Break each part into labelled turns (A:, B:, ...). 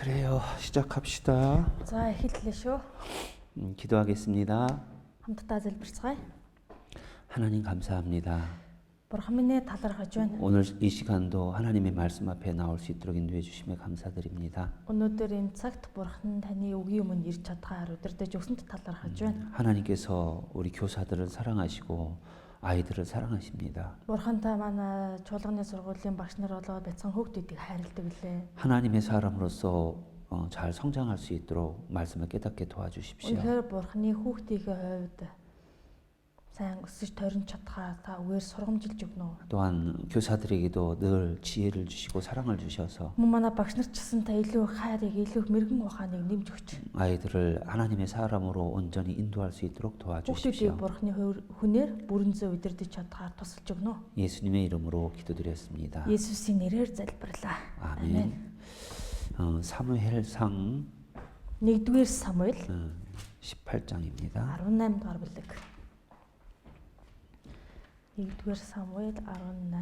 A: 그래요. 시작합시다.
B: За эхэллээ шүү.
A: 기도하겠습니다.
B: Хамтдаа залбирцгаая.
A: 하나님 감사합니다.
B: Бурхан минь талархаж байна.
A: 오늘 이 시간도 하나님의 말씀 앞에 나올 수 있도록 인도해 주심에 감사드립니다.
B: Өнөөдөр энэ цагт Бурхан таны үгийн өмнө ирж чадхаар удирдах өгсөнд талархаж байна.
A: 하나님께서 우리 교사들을 사랑하시고 아이들을 사랑하십니다.
B: Бурхан та манай чуулганы сургуулийн багш нар болоод бяцхан хүүхдүүдийг хайрладаг билээ.
A: 하나님의 사람으로서 잘 성장할 수 있도록 말씀을 깨닫게 도와주십시오.
B: Үнэхээр Бурханы хүүхдийн хувьд сайн өсөж төрөн чадхаа та үгээр сургамжилж өгнө үү?
A: 또한 교사들에게도 늘 지혜를 주시고 사랑을 주셔서
B: Мөн манай багш нар ч гэсэн та илүү хайрыг, илүү мэрэгэн ухааныг нэмж өгч.
A: 아이들을 하나님의 사람으로 온전히 인도할 수 있도록 도와주십시오.
B: Хүүхдүүдийг Бурханы хүнээр бүрэн зөв удирдах чадхаар тусалж өгнө үү?
A: 예수님의 이름으로 기도드렸습니다.
B: 예수스의 нэрээр залбирлаа.
A: 아멘. 사무엘상
B: 1-р Самуэль
A: 18장입니다.
B: 18 дугаар бүлэг. 1-р Самуэль 18.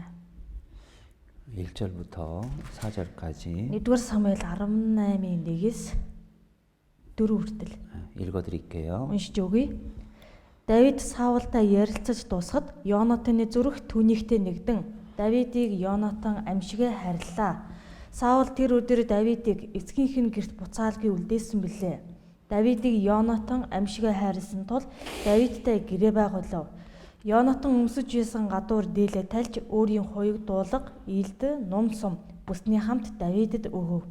A: 1절부터 4절까지
B: 1-р Самуэль 18-ийн 1-ээс 4 хүртэл
A: 읽어드릴게요.
B: уншиж өгье. Давид Саултай ярилцаж дуусахад Йонатаны зүрх түүнийхтэй нэгдэн Давидыг Йонатан амшигээ хариллаа. Саул тэр өдөр Давидыг эцгийнх нь гэрт буцаалгүй үлдээсэн билээ. Давидыг Йонатан амшигээ хайрласан тул Давидтай гэрээ байгуулав. Йонатан өмсөж исэн гадуур дээлээ тальж өөрийн хуйг дуулга, ийлд, нум сум бүсний хамт Давидэд өгөв.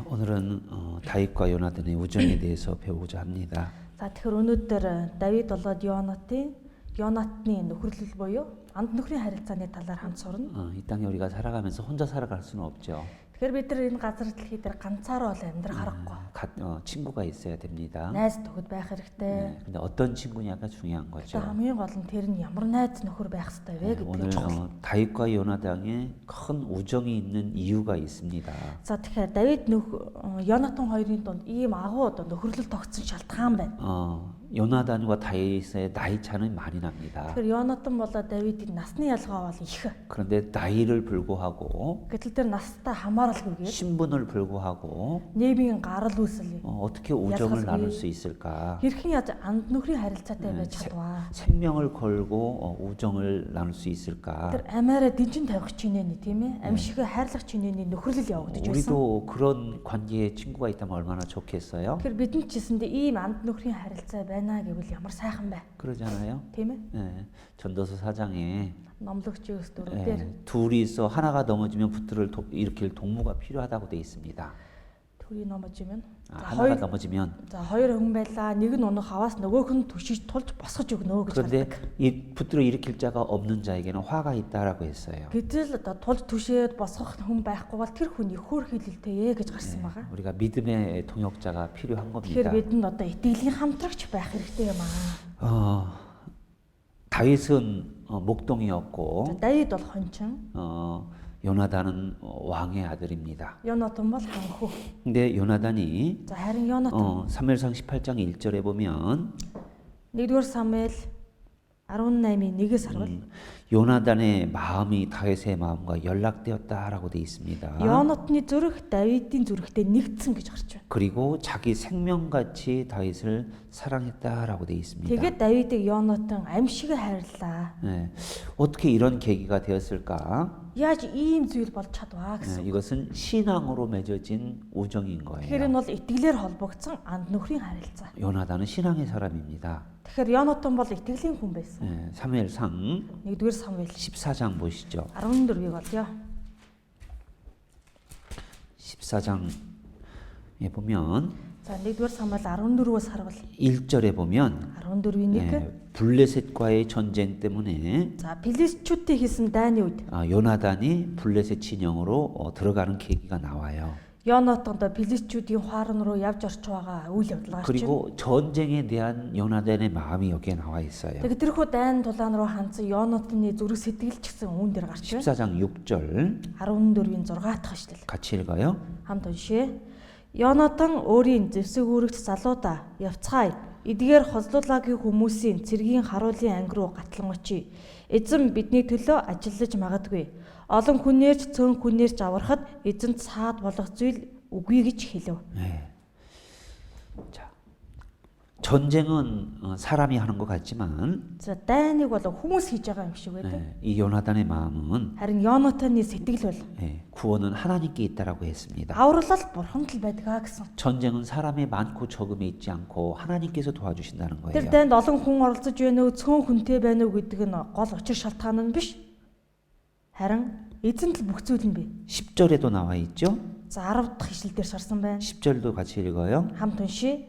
A: 오늘은 다윗과 요나단의 우정에 대해서 배우고자 합니다.
B: За тэгэхээр өнөөдөр Давид болоод Йонатны нөхөрлөл буюу анд нөхрийн харилцааны талаар хамт сурна.
A: 이 땅에 우리가 살아가면서 혼자 살아갈 수는 없죠.
B: Тэгэхээр бид нар энэ газар дэлхий дээр ганцаараа бол амьдрах аргагүй.
A: 친구가 있어야 됩니다.
B: Найз нөхөд байх хэрэгтэй.
A: 근데 어떤 친구냐가 중요한 거죠.
B: хамгийн гол нь тэр нь ямар найз нөхөр байх хэрэгтэй вэ
A: 오늘
B: гэдэг чухал.
A: 다윗과 요나단에 큰 우정이 있는 이유가 있습니다.
B: За тэгэхээр Давид Йонатан хоёрын дунд ийм агуу нөхөрлөл тогтсон шалтгаан байна.
A: 요나단과 다윗의 나이 차는 많이 납니다.
B: Тэгэхээр Йонатан болоод Давидын насны ялгаа бол их.
A: 그런데 나이를 불구하고
B: Гэтэл тэр настай хамааралгүйгээр
A: 신분을 불구하고
B: нийгмийн гарал үүсэл
A: 어떻게 우정을 나눌 수 있을까?
B: хэрхэн яаж анд нөхрийн харилцаатай байж чадваа?
A: 생명을 걸고 우정을 나눌 수 있을까?
B: Тэр амаараа дэнжин тавих чинээний тийм ээ амшигээ хайрлах чинээний нөхөрлөл явагдаж байсан.
A: 우리도 그런 관계에 친구가 있다면 얼마나 좋겠어요?
B: Тэгэхээр бидэнд ч гэсэндээ ийм анд нөхрийн харилцаа байна гэвэл ямар сайхан бай.
A: 그러잖아요.
B: Тийм ээ?
A: 네, 전도서 4장에
B: Номлогч өөс дөрөвдөр
A: 둘이서 하나가 넘어지면 붙들을 일으킬 동무가 필요하다고 돼 있습니다.
B: төрийн номож юм.
A: 하나가 넘어지면
B: За хоёр хүн байлаа. Нэг нь унах аваас нөгөөх нь түшиж тулж босгож өгнө гэж
A: 그런데
B: хэлдэг.
A: 이 붙들어 일으킬 자가 없는 자에게는 화가 있다라고 했어요.
B: Гэтэл тулж түшээд босгох хүн байхгүй бол тэр хүний хөөр хилэлтэй гэж гарсан байгаа.
A: 우리가 믿음의 동역자가 필요한 겁니다.
B: Тэгэхээр бидэнд одоо итгэлийн хамтрагч байх хэрэгтэй юм аа.
A: 다윗은 목동이었고
B: Давид бол хончин,
A: 요나단은 왕의 아들입니다.
B: Йонатан бол ханхүү.
A: 근데 요나단이
B: За харин Йонатан
A: 사무엘상 18장 1절에 보면
B: 1-р Самуэль 18-ийн 1-ээс харвал
A: 요나단의 마음이 다윗의 마음과 연락되었다라고 돼 있습니다.
B: Йонатны зүрх Давидын зүрхтэй нэгдсэн гэж гарч байна.
A: 그리고 자기 생명같이 다윗을 사랑했다라고 돼 있습니다.
B: Тэгээд Давидыг Йонатан амшиг хайрлаа.
A: 네. 어떻게 이런 계기가 되었을까?
B: Яаж ийм зүйл болж чадваа
A: 네,
B: гэсэн.
A: 이것은 신앙으로 맺어진 우정인
B: Тэгэхээр
A: 거예요.
B: энэ бол итгэлээр холбогдсон анд нөхрийн харилцаа.
A: 요나단은 신앙의 사람입니다.
B: Тэгэхээр Йонатан бол итгэлийн хүн байсан.
A: 네, 사무엘상
B: 1-р Самуэль
A: 14장 보시죠.
B: 14-ийг олё.
A: 14장에 보면
B: За 1-р Самуэль 14-өөс харвал
A: 1절에 보면
B: 14-ийн 1.
A: 블레셋과의 전쟁 때문에
B: За Филистичүүдтэй хийсэн дайны үед
A: 요나단이 블레셋 진영으로 들어가는 계기가 나와요.
B: Йонатанд Филистичүүдийн хуаран руу явж орч байгаа үйл явдал гарч байна.
A: 그리고 전쟁에 대한 요나단의 마음이 여기에 나와 있어요.
B: Тэгээд тэрхүү дайн тулаан руу хандсан Йонатаны зүрх сэтгэл ч гэсэн үүн дээр гарч байна.
A: 14장 6절
B: 14-ийн 6 дахь эшлэл.
A: 같이 읽어요.
B: Хамт уншъя. Йонатан өөрийн зэвсэг үүрэгт залуудаа явцгаая. Эдгээр хослуулаагийн хүмүүсийн цэргийн харуулын анги руу гатлан очие. Эзэн бидний төлөө ажиллаж магадгүй. олон хүнээрч цөөн хүнээрч аврахад эзэнт саад болох зүйл үгүй гэж хэлв.
A: 네. 자, 전쟁은 사람이 하는 것 같지만
B: За дайныг бол хүмүүс хийж байгаа юм шиг байдаг.
A: 이 요나단의 마음은
B: Харин Йонатаны сэтгэл бол
A: 구원은 하나님께 있다라고 했습니다.
B: аврал бурханд л байдаг гэсэн.
A: 전쟁은 사람의 많고 적음에 있지 않고 하나님께서 도와주신다는 거예요.
B: Тэр дайнд олон хүн оролцож байна уу, цөөн хүнтэй байна уу гэдэг нь гол учир шалтгаан нь биш. Харин эзэнт л бүх зүйл нь бий.
A: 10절에도 나와 있죠.
B: За 10 дахь ишлэл дээр шарсан байна.
A: 10절도 같이 읽어요.
B: Хамт уншия.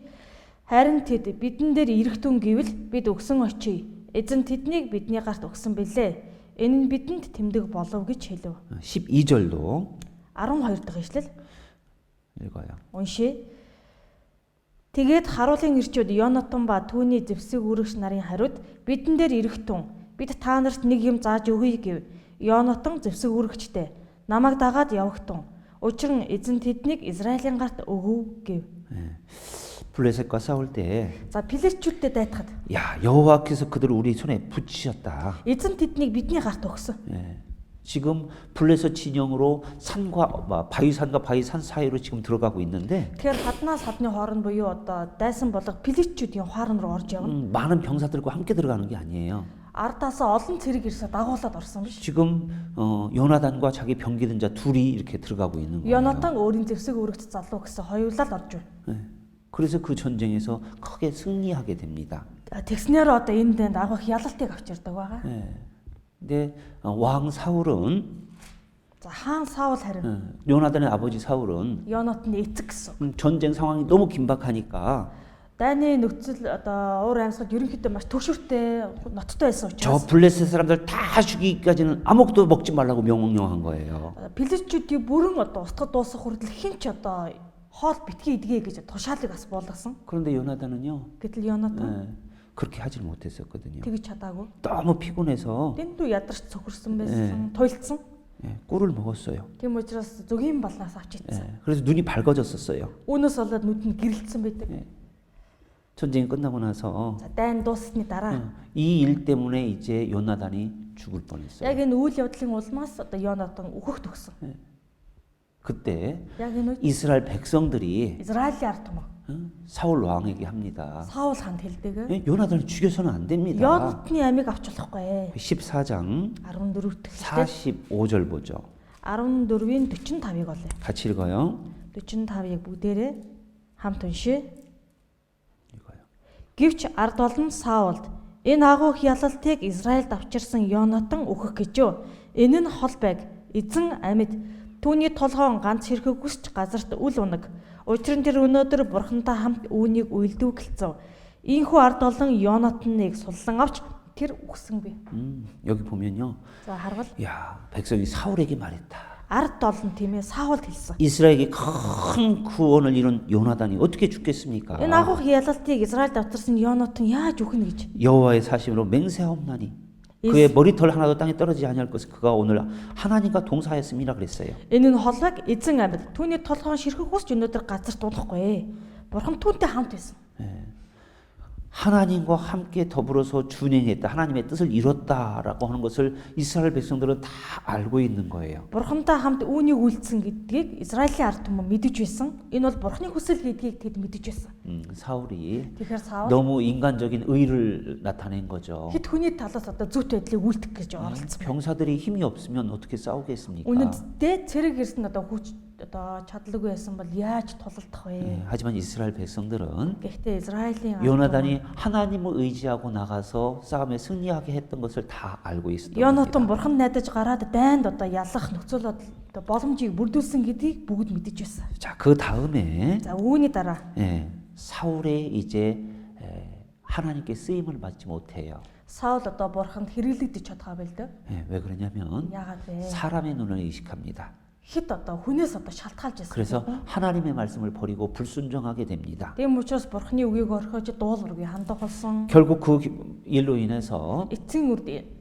B: Харин тэд бидэн дээр ирэхтүн гэвэл бид өгсөн очие. Эзэн тэднийг бидний гарт өгсөн бэлээ. Энэ нь бидэнд тэмдэг болов гэж хэлв.
A: 12절도
B: 12 дахь ишлэл
A: 읽어요.
B: уншия. Тэгээд харуулын ирчүүд Йонатан ба түүний зэвсэг үрэгч нарын хариуд бидэн дээр ирэхтүн бид та нарт нэг юм зааж өгье гэв. Йонатан зэвсэг үрэгчтэй намайг дагаад явахтун. Учир нь эзэн тэднийг Израилийн гарт өгөв гэв.
A: 블레셋과 싸울 때
B: За Пилистчүүдтэй дайтахад
A: 야, 여호와께서 그들을 우리 손에 붙이셨다.
B: эзэн тэднийг бидний гарт өгсөн.
A: 지금 블레셋 진영으로 산과 바위산과 바위산 사이로 지금 들어가고 있는데
B: Тэгэхээр хаднаас хадны хооронд буюу одоо дайсан болох Пилистчүүдийн хооронд руу орж явна.
A: 많은 병사들과 함께 들어가는 게 아니에요.
B: Ардаасаа олон цэрэг ирсэ дагуулад орсон биш.
A: 지금 요나단과 자기 병기든 자 둘이 이렇게 들어가고 있는 거예요.
B: Йонатан өөрийн зэвсэг үрэгч залуу гэсэн хоёулаа л орж байна.
A: 그래서 그 전쟁에서 크게 승리하게 됩니다.
B: Тэгснээр одоо энэ дэнд агах ялалтыг авчирдаг байгаа.
A: 근데 왕 사울은
B: За хаан Саул харин
A: 요나단의 아버지 사울은
B: Йонатаны эцэг гэсэн.
A: 전쟁 상황이 너무 긴박하니까
B: Дайны нөхцөл одоо уур амьсгал ерөнхийдөө маш төвшөртэй ноцтой байсан
A: 저
B: учраас
A: 블레셋 사람들 다 죽이기까지는 아무것도 먹지 말라고 명령한 거예요.
B: Пилистчүүдийн бүрэн одоо устгад дуусах хүртэл хинч одоо хоол битгий идгээ гэж тушаалыг бас болгосон.
A: 그런데 요나단은요.
B: Гэтэл Йонатан
A: 그렇게 하질 못했었거든요.
B: тэгж чадаагүй.
A: 너무 피곤해서
B: Дэндүү ядарч цохирсон байсан, туйлдсан.
A: 꿀을 먹었어요.
B: Тийм учраас зөвгийн балнаас авч идсэн.
A: 그래서 눈이 밝아졌었어요.
B: Үүнээс болоод нүд нь гэрэлтсэн байдаг.
A: 전쟁이 끝나고 나서
B: За дайн дуусны дараа
A: 이 일 때문에 이제 요나단이 죽을 뻔했어요.
B: яг энэ үйл явдлын улмаас одоо Йонатан өөхөх төгсөн.
A: 그때
B: Яг энэ үед
A: 이스라엘 백성들이
B: Израилийн ард түмэн
A: 사울 왕에게 합니다.
B: Саул ханд хэлдэг.
A: 요나단을 죽여서는 안 됩니다.
B: Йонатны амийг авч болохгүй.
A: 14장
B: 14 дахь ишлэл
A: 45절 보죠.
B: 14-ийн 45-ыг олъё.
A: 같이 읽어요.
B: 45-ыг бүгдээрээ хамт уншия.
A: 읽어요.
B: Гэвч ард олон Саулд энэ агуух ялалтыг Израильд авчирсан Йонатан өөхөх гэжөө. Энэ нь хол байг. Эзэн амьд түүний толгоон ганц хэрэг хүсч газарт үл унаг. Учир нь тэр өнөөдөр бурхантай хамт үүнийг уйлдүү гэлцв. Ийхүү ард олон Йонатаныг суллан авч тэр үхсэн бэ.
A: 여기 보면요.
B: За харвал
A: 야, 백성이 사울에게 말했다.
B: ард олон тийм ээ Саулд хэлсэн.
A: 이스라엘에게 큰 구원을 이룬 요나단이 어떻게 죽겠습니까?
B: Энэ агуух ялалтыг Израильд авчирсан Йонатан яаж үхнэ гэж.
A: 여호와의 사심으로 맹세하옵나니 그의 머리털 하나도 땅에 떨어지지 아니할 것을 그가 오늘 하나님과 동사하였음이라 그랬어요.
B: Энэ нь холбог эзэн амьд түүний толгоон ширхэг хүсч өнөөдөр газарт унахгүй. Бурхан түүнтэй хамт байсан.
A: 하나님과 함께 더불어서 준행했다. 하나님의 뜻을 이뤘다라고 하는 것을 이스라엘 백성들은 다 알고 있는 거예요.
B: Бурхантай хамт үүнийг үйлдсэн гэдгийг Израилийн ард түмэн мэдэж байсан. Энэ бол Бурханы хүсэл гэдгийг тэд мэдэж байсан.
A: 사울이
B: Тэгэхээр Саул
A: 너무 인간적인 의를 나타낸 거죠.
B: хэд хүний талаас одоо зөвхт байдлыг үйлдэх гэж оролцсон.
A: 병사들이 힘이 없으면 어떻게 싸우겠습니까?
B: Үнэндээ цэрэг ирсэн одоо хүч одоо чадлагүй байсан бол яаж тулалдах вэ?
A: 하지만 이스라엘 백성들은
B: Гэхдээ Израилийн
A: 요나단이 하나님을 의지하고 나가서 싸움에 승리하게 했던 것을 다 알고 있었던
B: Йонатан
A: 겁니다.
B: бурхан найдаж гараад дайнд одоо ялах нөхцөл одоо боломжийг бүрдүүлсэн гэдгийг бүгд мэдэж байсан.
A: 자, 그 다음에
B: За үүний дараа
A: 사울의 이제 하나님께 쓰임을 받지 못해요.
B: Саул одоо бурханд хэрэглэгдэж чадгаа байл дөө.
A: 왜 그러냐면
B: Яагаад вэ?
A: 사람의 눈을 의식합니다.
B: Хэд одоо хүнээс одоо шалтгаалж
A: 그래서
B: байсан.
A: 하나님의 말씀을 버리고 불순종하게 됩니다.
B: Тийм учраас бурханы үгийг орхиж дуулуурыг хандах болсон.
A: 결국 그 일로 인해서
B: Эцсийн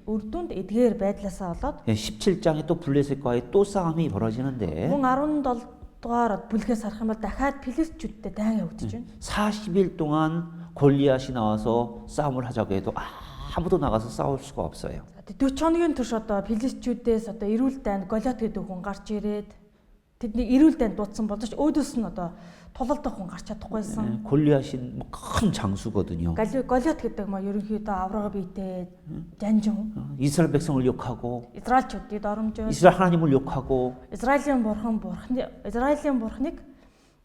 B: үрдүнд эдгээр байдлаасаа болоод
A: 17장에 또 블레셋과의 또 싸움이 벌어지는데
B: мөн 17 дугаар бүлгээс харах юм бол дахиад Филистчүүдтэй дайн явагдаж байна.
A: 40일 동안 골리앗이 나와서 싸움을 하자고 해도 아무도 나가서 싸울 수가 없어요.
B: 40 хоногийн турш одоо филистчүүдээс одоо эрүүл дайнд Голиат гэдэг хүн гарч ирээд тэдний эрүүл дайнд дуудсан боловч өөдөөс нь одоо тулалдах хүн гарч чадахгүйсэн.
A: 골리앗은 큰 장수거든요.
B: Голиат гэдэг маа ерөнхийдөө аврага биетэй жанжин хүн.
A: 이스라엘 백성을 욕하고
B: Израильчуудыг доромжоо.
A: 이스라엘 하나님을 욕하고
B: Израилийн бурхныг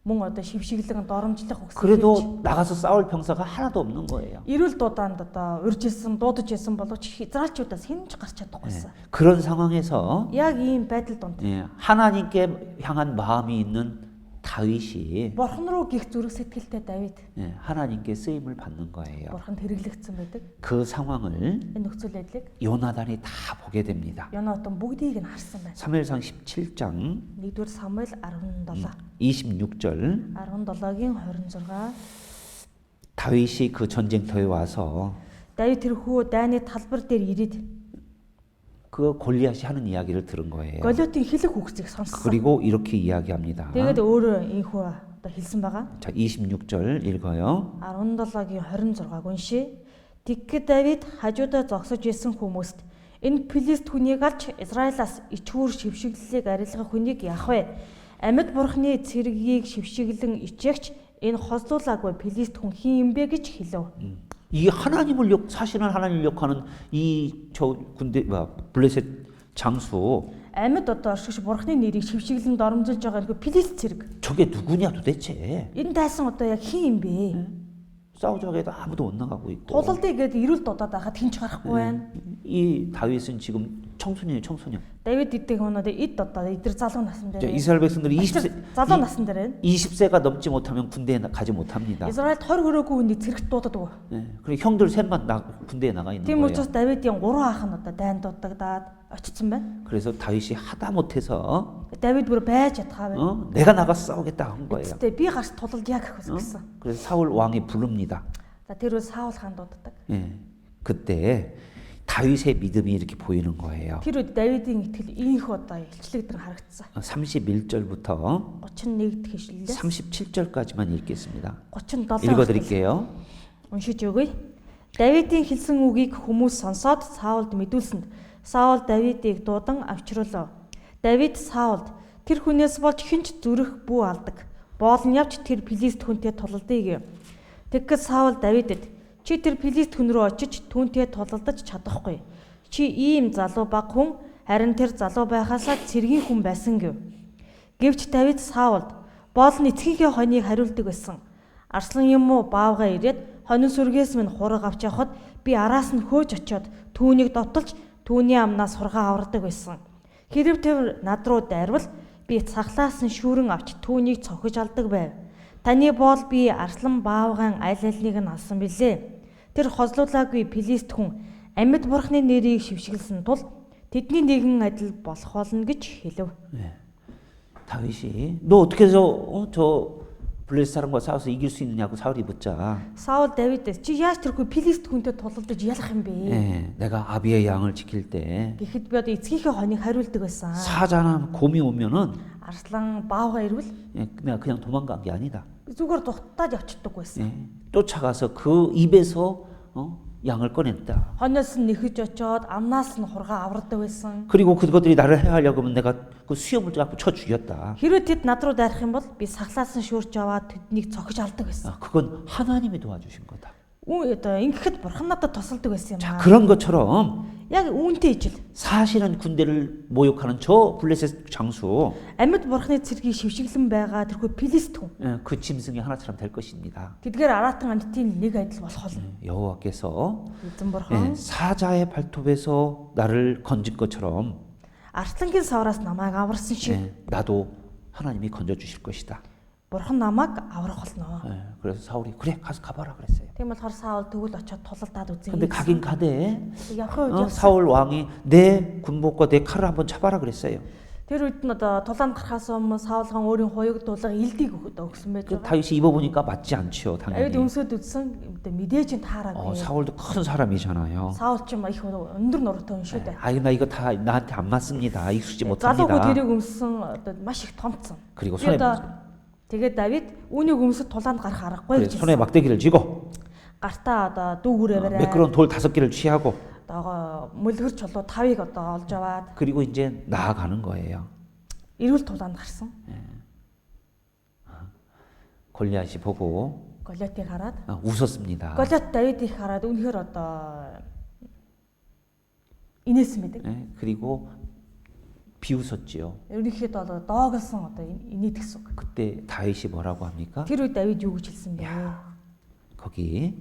B: мөн одоо шившиглэн доромжлох өгсөн.
A: 그래도 나가서 싸울 병사가 하나도 없는 거예요.
B: Эрүүл дуудаанд одоо урьжсэн, дуудаж байсан боловч Израильчуудаас хэн ч гарч чадахгүйсэн.
A: 그런 상황에서
B: Яг ийм байдал донд
A: 하나님께 향한 마음이 있는 다윗이
B: Бурхан руу гих зүрх сэтгэлтэй Давид
A: 하나님께 쓰임을 받는 거예요.
B: Бурханд хэрэглэгдсэн байдаг.
A: 그 상황을
B: Энэ нөхцөл байдлыг
A: 요나단이 다 보게 됩니다.
B: Йонатан бүгдийг нь харсан байна.
A: 사무엘상 17장
B: 1-р Самуэль 17.
A: 26절
B: 17-гийн 26.
A: 다윗이 그 전쟁터에 와서
B: Давид тэрхүү дайны талбар дээр ирээд
A: 그 골리앗이 하는 이야기를 들은 거예요.
B: Голиотын хэлэх үгсийг сонссон.
A: 그리고 이렇게 이야기합니다.
B: Тэгээд өөрөө инхүү одоо хэлсэн байгаа.
A: 자, 26절 읽어요.
B: 17-гийн 26-г уншия. Тэгэхэд Давид хажуудаа зогсож исэн хүмүүст энэ Филист хүнийг алж Израилаас ичхүүр шившиглэлийг арилгах хүнийг яах вэ? Амьд бурхны цэргийг шившиглэн ичээгч энэ хозлуулаагүй Филист хүн хин юм бэ гэж хэлв.
A: 이 하나님을 사실은 하나님을 욕하는 저 군대 블레셋 장수
B: Амьд одоо оршигч бурхны нэрийг шившиглэн доромжилж байгаа нэг Филист цэрэг.
A: 저게 누구냐 도대체?
B: Энэ тайсан одоо яг хин юм бэ?
A: 싸우자고 해도 아무도 못 나가고 있고.
B: Тулалдыг гээд эрүүл дуудаад байхад хэн ч гарахгүй байна.
A: 이 다윗은 지금 청소년이에요, 청소년.
B: Давид гэдэг хүнүүд эд одоо эдгээр залуу насн дээр.
A: 이스라엘 백성들이 20세
B: залуу насн дээр байна.
A: 20세가 넘지 못하면 군대에 가지 못합니다.
B: Израильд 20 хүрээгүй хүнийг цэрэгт дууддаг.
A: 그리고 형들 셋만 군대에 나가 있는
B: Тийм
A: 거예요.
B: учраас Давидын 3 ах нь одоо дайнд дуудагдаад очсон байна.
A: 그래서 다윗이 하다 못해서
B: Давид бүр байж чадхаа байна.
A: 내가 나가서 싸우겠다 한 거예요.
B: Гэхдээ би гарч тулалдъя гэсэн.
A: 그래서 사울 왕이 부릅니다.
B: За тэр үл Саул хаан дууддаг.
A: 그때 다윗의 믿음이 이렇게 보이는 거예요.
B: Тэр үед Давидын итгэл ийх одоо илчлэгдэн харагдсан.
A: 31절부터
B: 31-д хэвшлэлээс
A: 37절까지만 읽겠습니다.
B: 37
A: 읽어드릴게요.
B: уншиж өгье. Давидын хэлсэн үгийг хүмүүс сонсоод Саулд мэдүүлсэнд Саул Давидыг дуудан авчруулав. Давид Саулд тэр хүнээс болж хинч зүрх бүү алдаг. Боолн явж тэр Филист хүнтэй тулалдъя гэв. Тэгэхэд Саул Давидэд чи тэр Филист хүн рүү очиж түүнтэй тулалдаж чадахгүй. Чи ийм залуу баг хүн харин тэр залуу байхаасаа цэргийн хүн байсан гэв. Гэвч Давид Саулд боолн эцгийнхээ хоныг хариулдаг байсан. Арслан юм уу баавга ирээд хонин сүргээс минь хураг авч явхад би араас нь хөөж очиод түүнийг дотолж түүний амнаас хургаа авардаг байсан. Хэрв тэр над руу дайрвал би цаглаас нь шүүрэн авч түүнийг цохиж алдаг байв. Таны боол би арслан баавгаан аль алийг нь алсан билээ. Тэр хозлуулаагүй Филист хүн амьд бурхны нэрийг шившгэлсэн тул тэдний нэгэн адил болох болно гэж хэлв.
A: 다윗이 너 어떻게 해서 저 블레셋 사람과 싸워서 이길 수 있느냐고 사울이 묻자.
B: Саул Давидээс чи яаж тэрхүү Филист хүнтэй тулалдаж ялах юм бэ?
A: 내가 아비의 양을 지킬 때
B: Тэгэхэд би одоо эцгийнхээ хоныг хариулдаг байсан.
A: 사자나 곰이 오면은
B: Арслан баавга ирвэл
A: 내가 그냥 도망간 게 아니다.
B: зүгээр дутаад явчихдаг байсан.
A: 쫓아가서 그 입에서 양을 꺼냈다.
B: Хоноос нь нэхэж очоод амнаас нь хургаа авардаг байсан.
A: 그리고 그것들이 나를 해하려고 하면 내가 그 수염을 갖고 쳐 죽였다.
B: Хэрвээ тэд над руу дайрах юм бол би сахлаас нь шүүрч аваад тэднийг цохиж алдаг байсан.
A: 그건 하나님이 도와주신 거다.
B: Одоо ингэхэд бурхан надад тусалдаг байсан юм аа.
A: 그런 것처럼
B: Яг үүнтэй ижил.
A: 사실은 군대를 모욕하는 저 블레셋 장수
B: Амьд бурхны цэргийг шившиглэн байгаа тэрхүү Филист хүн.
A: 그 짐승이 하나처럼 될 것입니다.
B: Тэдгээр аратан амьтын нэг адил болох болно.
A: 여호와께서
B: Эзэн бурхан
A: 사자의 발톱에서 나를 건진 것처럼
B: арслангийн савраас намайг аварсан шиг
A: 나도 하나님이 건져 주실 것이다.
B: бурхан намайг аврах болно.
A: 그래서 사울이 그래 가서 가봐라 그랬어요.
B: Тийм болохоор Саул тэгвэл очиод тулалдаад
A: 근데
B: үзье.
A: 가긴 가되
B: Явахын үед явсан.
A: 사울 왕이 내 군복과 내 칼을 한번 잡아라 그랬어요.
B: Тэр үед нь одоо тулаанд гарахаас өмнө Саул хаан өөрийн хуйг дуулга илдийг өгсөн байж
A: 그
B: байгаа.
A: 다윗이 입어보니까 맞지 않죠
B: Авид
A: 당연히.
B: өмсөд үзсэн мэдээж нь таараагүй.
A: 사울도 큰 사람이잖아요.
B: Саул ч юм их өндөр нуруутай хүн шүү дээ.
A: 아이 나 이거 다 나한테 안 맞습니다. 익숙지
B: Залуугүй
A: 못합니다.
B: тэрийг өмсөн одоо маш их томцсон.
A: 그리고 손에
B: Тэгээд Давид үүнийг өмсөд тулаанд гарах аргагүй гэж
A: 손에 막대기를 쥐고
B: гартаа одоо дүүгүрээ барай.
A: 매끄러운 돌 5개를 취하고
B: одоо мөлгөр чулуу 5-ыг одоо олж аваад
A: 그리고 이제 나아가는 거예요.
B: эрүүл тулаанд гарсан.
A: 골리앗이 보고
B: Голиатыг хараад
A: 웃었습니다.
B: Голиат Давидыг хараад үнэхээр одоо инээсэн байдаг.
A: 예, 그리고 비웃었지요.
B: Ерөнхийдөө одоо дооглсон одоо инээд гэсэн үг.
A: 그때 다윗이 뭐라고 합니까?
B: Тэр үед Давид юу гэж хэлсэн бэ?
A: 거기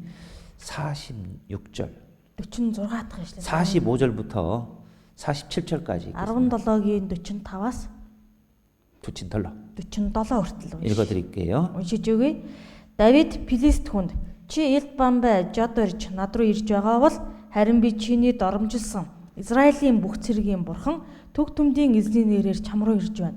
A: 46절,
B: 46 дахь ишлэл.
A: 45절부터 47절까지
B: 17-гийн 45-аас
A: 붙인 덜러
B: 47 хүртэл
A: 읽어드릴게요.
B: уншиж өгье. Давид Филист хүнд чи элд бамбай жод орж над руу ирж байгаа бол харин би чиний доромжилсан Израилийн бүх цэргийн бурхан төг төмдийн эзний нэрээр чам руу ирж байна.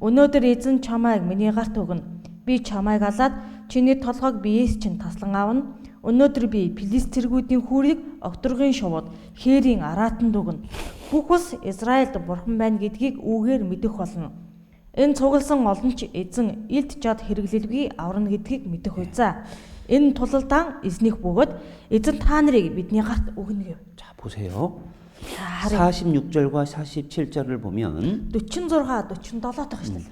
B: Өнөөдөр эзэн чамайг миний гарт өгнө. Би чамайг алаад чиний толгойг биеэс чинь таслан аавна. Өнөөдөр би Филист цэргүүдийн хүүрийг огторгын шувууд хээрийн араатанд өгнө. Бүх ус Израильд бурхан байна гэдгийг үүгээр мэдэх болно. Энэ цугласан олон ч эзэн элд жод хэрэглэлгүй аварна гэдгийг мэдэх үйзаа. Энэ тулалдаан эзних бөгөөд эзэн та нарыг бидний гарт өгнө гэв.
A: 자, 보세요.
B: харин
A: 46절과 47절을 보면
B: 46, 47 дахь ишлэл.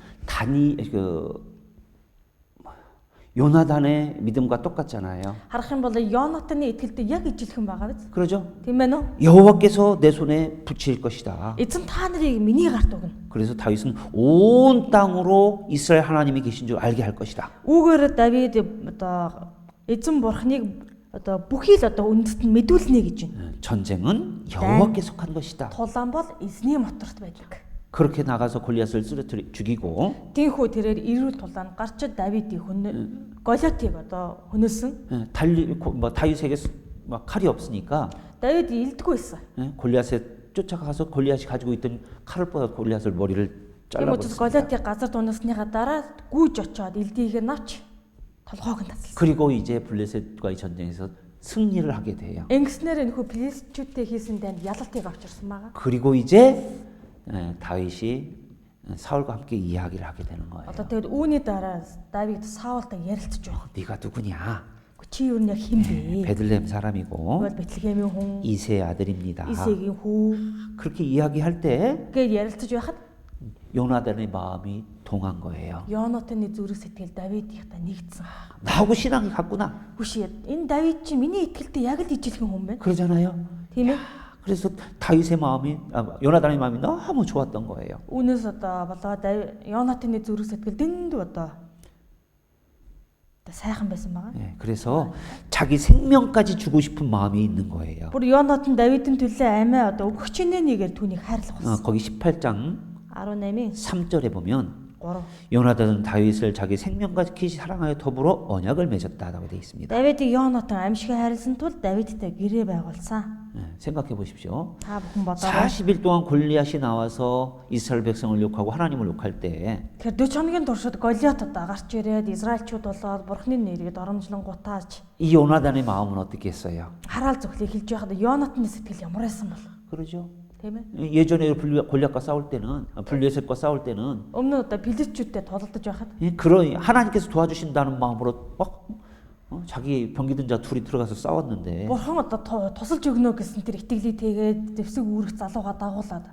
A: 요나단의 믿음과 똑같잖아요.
B: Харах юм бол Йонатаны итгэлтэй яг ижилхэн байгаа биз?
A: 그러죠?
B: Тийм ээ нөө?
A: 여호와께서 내 손에 붙일 것이다.
B: Эзэн та нарыг миний гарт өгнө.
A: 그래서 다윗은 온 땅으로 이스라엘 하나님이 계신 줄 알게 할 것이다.
B: Үүгээр Давид одоо эзэн бурхныг одоо бүхий л одоо үндэст нь мэдүүлнэ гэж байна.
A: 전쟁은 여호와께 속한 것이다.
B: Тулаан бол эзний моторт байдаг.
A: 그렇게 나가서 골리앗을 쓰러뜨려 죽이고
B: Тинхүү тэрээр эрүүл тулаанд гарч Давидыг Голиатыг одоо хөнөөсөн.
A: 다윗에게 막 칼이 없으니까
B: Давид илдэггүй байсан.
A: 골리앗에 쫓아가서 골리앗이 가지고 있던 칼을 뽑아 골리앗을 머리를
B: Тийм учраас
A: 잘라버렸습니다.
B: Голиатыг газар дунаасныхаа дараа гүйж очоод илдийгээ навч толгойг нь таслсан.
A: 그리고 이제 블레셋과의 전쟁에서 승리를 하게 돼요.
B: Ингэснээр нөхөө Филистчүүдтэй хийсэн дайнд ялалтыг авчирсан байгаа.
A: 그리고 이제 다윗이 사울과 함께 이야기를 하게 되는 거예요.
B: Одоо тэгээд үүний дараа Давид Саултай ярилцж байгаа.
A: 네가 누구냐?
B: Чи юу нэг хин бэ?
A: 베들레헴 사람이고
B: Тэгвэл Бэтлехемийн хүн,
A: 이세의 아들입니다.
B: Исегийн хүү
A: 그렇게 이야기할 때
B: гэж ярилцж байхад
A: 요나단의 마음이 동한 거예요.
B: Йонатаны зүрх сэтгэл Давидийнхтай нэгдсэн.
A: 나하고 신앙이 같구나.
B: Хүшээ энэ Давид чи миний итгэлтэй яг л ижилхэн хүн байна.
A: 그러잖아요.
B: Тийм ээ.
A: 그래서 다윗의 마음이 요나단의 마음이 너무 좋았던 거예요.
B: Үүнээс одоо болоо Йонатаны зүрх сэтгэл дэнд одоо сайхан байсан байгаа.
A: 예, 그래서 자기 생명까지 주고 싶은 마음이 있는 거예요.
B: Бүр Йонатан Давидын төлөө амиа одоо өгөх чинээгээр түүнийг хайрлах болсон.
A: 거기 18장
B: 18-ийн
A: 3절에 보면
B: 3.
A: 요나단은 다윗을 자기 생명같이 사랑하여 더불어 언약을 맺었다라고 되어 있습니다.
B: Давидыг Йонатан амьшиг хайрласан тул Давидтай гэрээ байгуулсан.
A: 생각해 보십시오.
B: Та бүхэн бодоорой.
A: 40일 동안 골리앗이 나와서 이스라엘 백성을 욕하고 하나님을 욕할 때
B: Тэгэхээр 40 хоногийн туршид Голиат одоо гарч ирээд Израильчууд болоод Бурхны нэрийг доромжлон гутааж
A: 이 요나단의 마음은 어떻겠어요?
B: хараал зөвхлийг хэлж байхад Йонатаны сэтгэл ямар байсан бол?
A: 그러죠?
B: Тийм ээ.
A: 예전에 골리앗과 싸울 때는 블레셋과 싸울 때는
B: Өмнө одоо Филистчүүдтэй тулалдаж байхад
A: 그런 하나님께서 도와주신다는 마음으로 막 자기 병기든 자 둘이 들어가서 싸웠는데
B: Бурхан одоо тусалж өгнө гэсэн тэр итгэлийг тэгээд дэвсэг үүрэх залууга дагуулад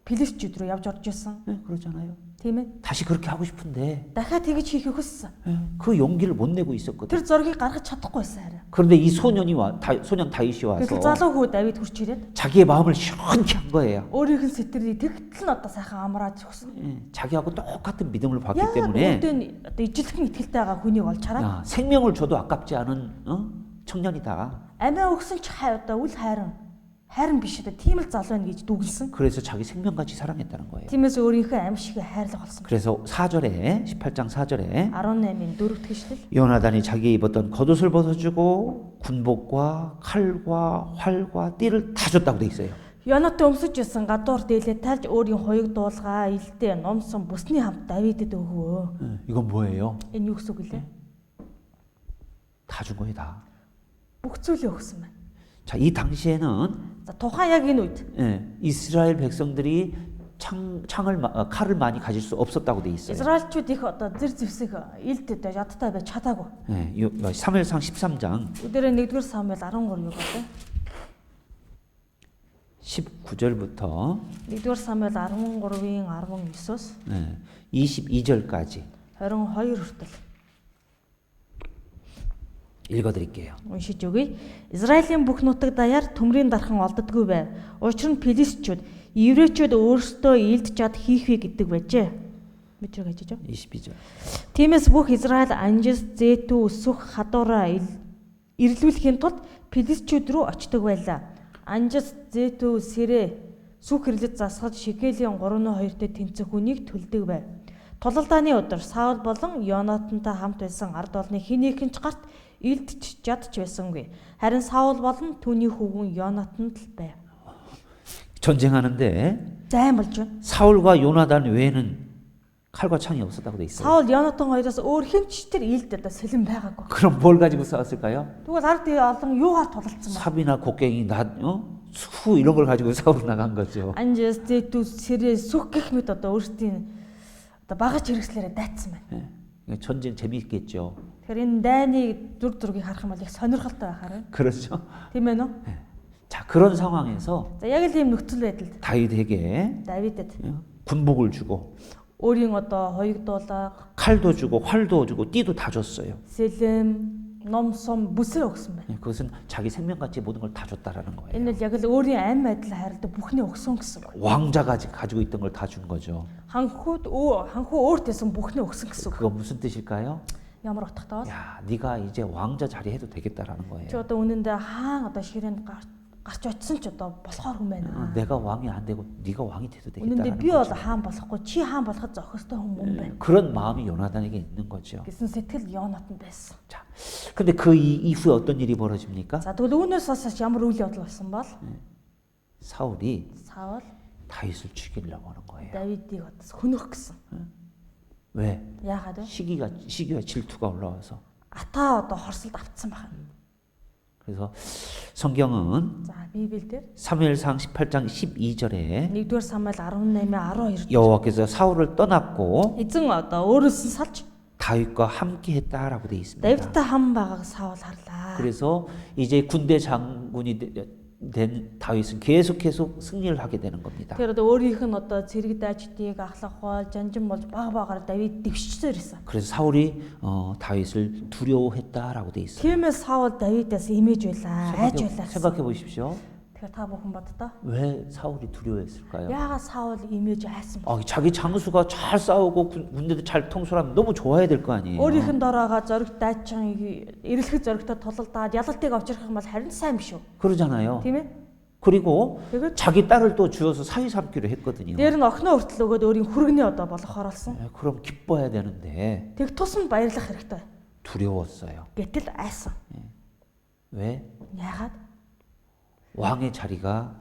B: Филистчүүд рүү явж орж исэн.
A: 그러잖아요.
B: Тийм ээ.
A: 다시 그렇게 하고 싶은데
B: Дахиад тэгж хийхийг хүссэн.
A: 그 용기를 못 내고 있었거든.
B: Тэр зоргийг гаргаж чадахгүйсэн хараа.
A: 그런데 이 소년 다윗이 와서
B: Тэгэхээр залуу хүү Давид хурч ирээд
A: 자기의 마음을 시원케 한 거예요.
B: өөрийнх нь сэтгэлийг тэгтэл нь одоо сайхан амрааж өгсөн.
A: 자기하고 똑같은 믿음을 봤기
B: Яг
A: 때문에
B: өөртөө одоо ижилхэн итгэлтэй байгаа хүнийг олж хараад
A: 야, 생명을 줘도 아깝지 않은 청년이다.
B: амиа өгсөн ч одоо үл хайран биш одоо тийм л залуу байна гэж дүгнсэн.
A: 그래서 자기 생명같이 사랑했다는 거예요.
B: Тиймээс өөрийнхөө амьшигээ хайрлах болсон.
A: 그래서 4절에 18장 4절에
B: 18-ийн 4-р хэсэл
A: 요나단이 자기의 입었던 겉옷을 벗어주고 군복과 칼과 활과 띠를 다 줬다고 돼 있어요.
B: Йонатан өмсөж исэн гадуур дээлээ тайлж өөрийн хоёуг дуулгаа илдээ номсон бүсний хамт Давидэд өгөө.
A: 이건 뭐예요?
B: Энэ юу гэсэн үг лээ?
A: 다 준 거예요, 다.
B: Бүх зүйлээ өгсөн байна.
A: 자, 이 당시에는
B: За тухайн яг энэ үед
A: 이스라엘 백성들이 칼을 많이 가질 수 없었다고 돼 있어요.
B: Израильчууд их одоо зэр зэвсэг илд ядтай байж чадаагүй.
A: 사무엘상 13장
B: Өдөрөө 1-р Самуэль 13 юу гэдэг?
A: 19절부터
B: 1-р Самуэль 13-ийн 19-оос
A: 22절까지
B: 22 хүртэл
A: 읽어드릴게요.
B: уншиж өгье. Израилийн бүх нутаг даяар төмрийн дархан олддоггүй байв. Учир нь Филистчүүд, еврейчүүд өөрсдөө илд чад хийхвэ гэдэг байжээ. Мэдрэг ажиж.
A: 22절.
B: Тиймээс бүх Израиль анжис, зээтүү, сүх, хадуураа ирлүүлэхийн тулд Филистчүүд рүү очдог байлаа. Анжис, зээтүү, сэрэ, сүх хэрлэж засгаж шикелийн 3-2-т тэнцэх хүнийг төлдөг байв. Тулалдааны өдөр Саул болон Йонатантай хамт байсан ард олны хэн нэгэн ч гарт илдч жадч байсангүй. Харин Саул болон түүний хүүхэн Йонатанд л байв.
A: 전쟁하는데
B: Зайн болж байна.
A: 사울과 요나단 외에는 칼과 창이 없었다고 돼 있어요.
B: Саул Йонатан хоёроос өөр хинч тэр илд одоо сэлэн байгаагүй.
A: 그럼 뭘 가지고 싸웠을까요?
B: Тэгвэл ард олон юугаар тулалдсан бэ?
A: 삽이나 곡괭이, 수 이런 걸 가지고 싸우러 나간 거죠.
B: Анжис, зээтүү, сэрэ, сүх гэх мэт одоо өөрсдийн одоо багаж хэрэгслээрээ дайцсан байна.
A: 전쟁 재미있겠죠.
B: Тэгэхээр энэ дайны зүр зургийг харах юм бол их сонирхолтой байхаар.
A: 그렇죠.
B: Тийм ээ нөө?
A: 자, 그런 상황에서
B: За яг л ийм нөхцөл байдалд
A: 다윗에게
B: Давидэд
A: 군복을 주고
B: өөрийн одоо хоёрдуулаа,
A: 칼도 주고 활도 주고 띠도 다 줬어요.
B: сэлэм, ном сум бүсээ өгсөн байна.
A: 그것은 자기 생명같이 모든 걸 다 줬다라는 거예요.
B: Энэ л яг л өөрийн амь байдал хайрлаа бүхний өгсөн гэсэн үг.
A: 왕자가 가지고 있던 걸 다 준 거죠.
B: Ханхуу өөртөөсөн бүхний өгсөн гэсэн үг.
A: 그거 무슨 뜻일까요?
B: Ямар утгатай бол?
A: 야, 네가 이제 왕자 자리 해도 되겠다라는
B: Чи
A: 거예요.
B: одоо үнэндээ хаан одоо ширээнд гарч очсон ч одоо болохоор хүн байна.
A: 내가 왕이 안 되고 네가 왕이 돼도
B: Үнэндээ
A: 되겠다라는
B: би бол
A: 거죠.
B: хаан болохгүй чи хаан болоход зохистой хүн мөн байна.
A: 그런 마음이 요나단에게 있는 거죠.
B: Гэсэн сэтгэл Йонатан байсан.
A: 자, 근데 그 이후에 어떤 일이 벌어집니까?
B: За тэгвэл үүнээс хойш ямар үйл явдал болсон бол
A: 사울이
B: Саул
A: 다윗을 죽이려고 하는 거예요.
B: Давидыг одоо хөнөх гэсэн.
A: 왜?
B: Яагаад вэ?
A: 시기와 질투가 올라와서.
B: Ата одоо хорсолд автсан байна.
A: 그래서 성경은
B: За Библиэлд
A: 사무엘상 18장 12절에
B: 1-р Самуэль 18:12
A: 여호와께서 사울을 떠났고
B: эзэн одоо өөрөөс нь салж
A: 다윗과 함께 했다라고 되어 있습니다.
B: Давидтай хам байгааг Саул харлаа.
A: 그래서 이제 군대 장군이 된 다윗은 계속 승리를 하게 되는 겁니다.
B: Тэр одоо өөрийнх нь одоо цэрэг дайчдыг ахлах бол жанжин болж баг Давид дэвшчихээр ирсэн.
A: 그래서 사울이 다윗을 두려워했다라고 되어 있어요.
B: Тиймээс Саул Давидаас имэж байлаа, айж байлаа.
A: 생각해 보십시오.
B: Тэгэхээр та бүхэн боддоо.
A: 왜 사울이 두려워했을까요?
B: Яагаад Саул имэж айсан бэ?
A: 자기 장수가 잘 싸우고 군대도 잘 통솔하면 너무 좋아야 될 거 아니에요.
B: Өөрийнх нь дороогоо зоригт дайчин эрэлхэг зоригтой тулалдаад ялалтыг авчрах юм бол харин сайн биш үү?
A: 그러잖아요.
B: Тийм ээ?
A: 그리고
B: Тэгээд
A: 자기 딸을 또 주어서 사위 삼기로 했거든요.
B: дээр нь охиноо хүртэл өгөөд өөрийн хүргэний одоо болохоор болсон.
A: 그럼 기뻐야 되는데
B: Тэг тусам баярлах хэрэгтэй.
A: 두려웠어요.
B: Гэтэл айсан.
A: 왜?
B: Яагаад?
A: 왕의 자리가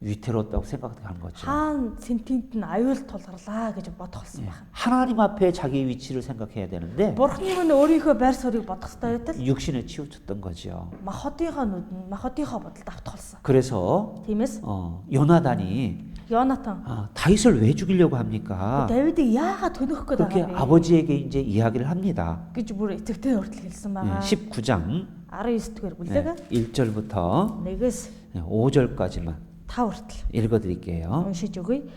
A: 위태롭다고 생각한 거죠.
B: Хаан сентинт нь аюул тулгарлаа гэж бодох болсон байна.
A: 하나님 앞에 자기 위치를 생각해야 되는데
B: Бурхныг нь өөрийнхөө байр суурийг бодох хэрэгтэй байтал
A: 육신에 치우쳤던 거죠.
B: махотынхоо нүдэн махотынхоо бодолд автгалсан.
A: 그래서
B: Тиймээс
A: 요나단이
B: Йонатан
A: 다윗을 왜 죽이려고 합니까?
B: Давидыг яагаад төнөх гээд
A: 그렇게
B: байгаа вэ
A: 아버지에게 이제 이야기를 합니다.
B: гэж бүр эцэгтэй хүртэл хэлсэн байгаа.
A: 19장
B: 19-р бүлэг
A: 1절부터
B: 1-ээс
A: 5절까지만
B: 5 хүртэл
A: 읽어드릴게요.
B: уншиж өгье.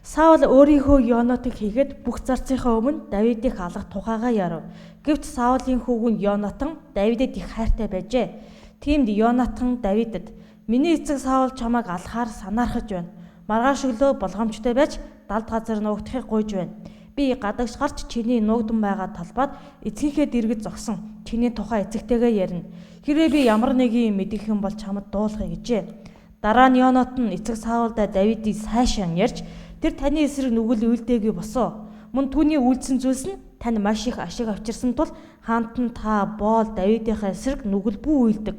B: Саул өөрийнхөө Йонатыг хийгээд бүх зарцынхаа өмнө Давидыг алах тухайгаа ярив. Гэвч Саулын хүүхэн Йонатан Давидэд их хайртай байжээ. Тиймд Йонатан Давидэд "Миний эцэг Саул чамайг алахаар санаархаж байна. Маргааш өглөө болгоомжтой байж далд газар нуугдахыг гуйж байна. Би гадагш гарч чиний нуугдан байгаа талбайд эцгийнхээ дэргэд зогсон. Чиний тухай эцэгтэйгээ ярина. Хэрвээ би ямар нэгэн мэдэх юм бол чамд дуулахыг гэжээ." Дараа нь Йонатан эцэг Саулдаа Давидыг сайшаан ярьж "Тэр таны эсрэг нүгэл үйлдээгүй босоо. Мөн түүний үйлдсэн зүйлс нь тань маш их ашиг авчирсан тул хаант нь та боол Давидынхаа эсрэг нүгэл бүү үйлдэг."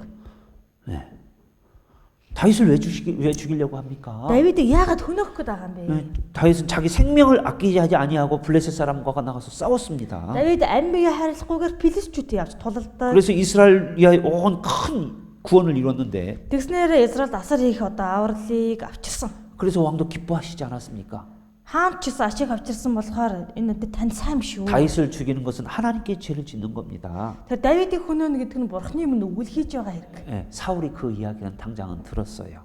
A: 다윗을 왜 죽이려고 합니까?
B: Давидыг яагаад хөнөөх гээд байгаа юм бэ?
A: 다윗은 자기 생명을 아끼지 아니하고 블레셋 사람과 나가서 싸웠습니다.
B: Давид амьбигээ хайрлахгүйгээр Филистчүүдийг явж тулалдаа.
A: 그래서 이스라엘의 온 큰 구원을 이뤘는데
B: Тэгснээр Израильд асар их одоо авралыг авчирсан.
A: 그래서 왕도 기뻐하시지 않았습니까?
B: Хаан ч гэсэн ашиг авчирсан болохоор энэ өдөө тань сайн биш үү?
A: 다윗을 죽이는 것은 하나님께 죄를 짓는 겁니다.
B: Тэр Давидыг хөнөөнө гэдэг нь Бурхны өмнө үгэл хийж байгаа хэрэг.
A: 사울이 그 이야기는 당장은 들었어요.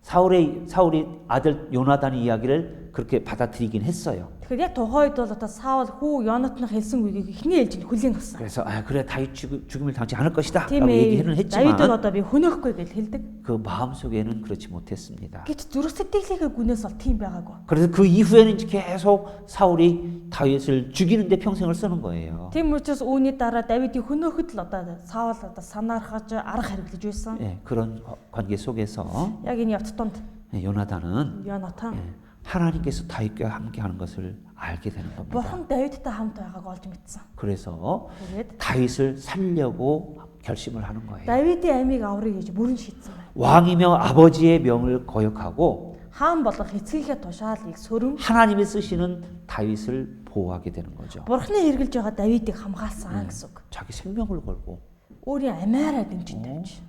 A: 사울이 아들 요나단의 이야기를 그렇게 받아들이긴 했어요.
B: Тэгэхээр яг тухайн үед бол одоо Саул хүү Йонатан хэлсэн үгийг эхний ээлжинд хүлээн авсан.
A: 그래서 그래 다윗 죽음을 당치 않을 것이다
B: Тийм
A: 라고
B: ээ.
A: 얘기는
B: Давидыг
A: 했지만
B: одоо би хөнөөхгүй гэж хэлдэг.
A: 그 마음속에는 그렇지 못했습니다.
B: Гэвч зүрх сэтгэлийнхээ гүнээс бол тийм байгаагүй.
A: 그래서 그 이후에는 계속 사울이 다윗을 죽이는데 평생을 쓰는 거예요.
B: Тийм учраас үүний дараа Давидыг хөнөөхөд л одоо Саул одоо санаархаж арга хэрэглэж байсан.
A: 예, 그런 관계 속에서
B: Яг энэ явц донд
A: 요나단은
B: Йонатан
A: 하나님께서 다윗과 함께하는 것을 알게 되는 겁니다.
B: Бурхан Давидтай хамт байгааг олж мэдсэн.
A: 그래서
B: Тэгээд
A: 다윗을 살려고 결심을 하는 거예요.
B: Давидын амийг аврыг гэж бүрэн шийдсэн байна.
A: 왕이며 아버지의 명을 거역하고
B: Хаан болох эцгийнхээ тушаалыг сөрөн
A: 하나님이 쓰시는 다윗을 보호하게 되는 거죠.
B: Бурханы хэрглэж байгаа Давидыг хамгаалсан гэсэн үг.
A: 자기 생명을 걸고
B: Өөрийн амиараа дэмжин тавьж.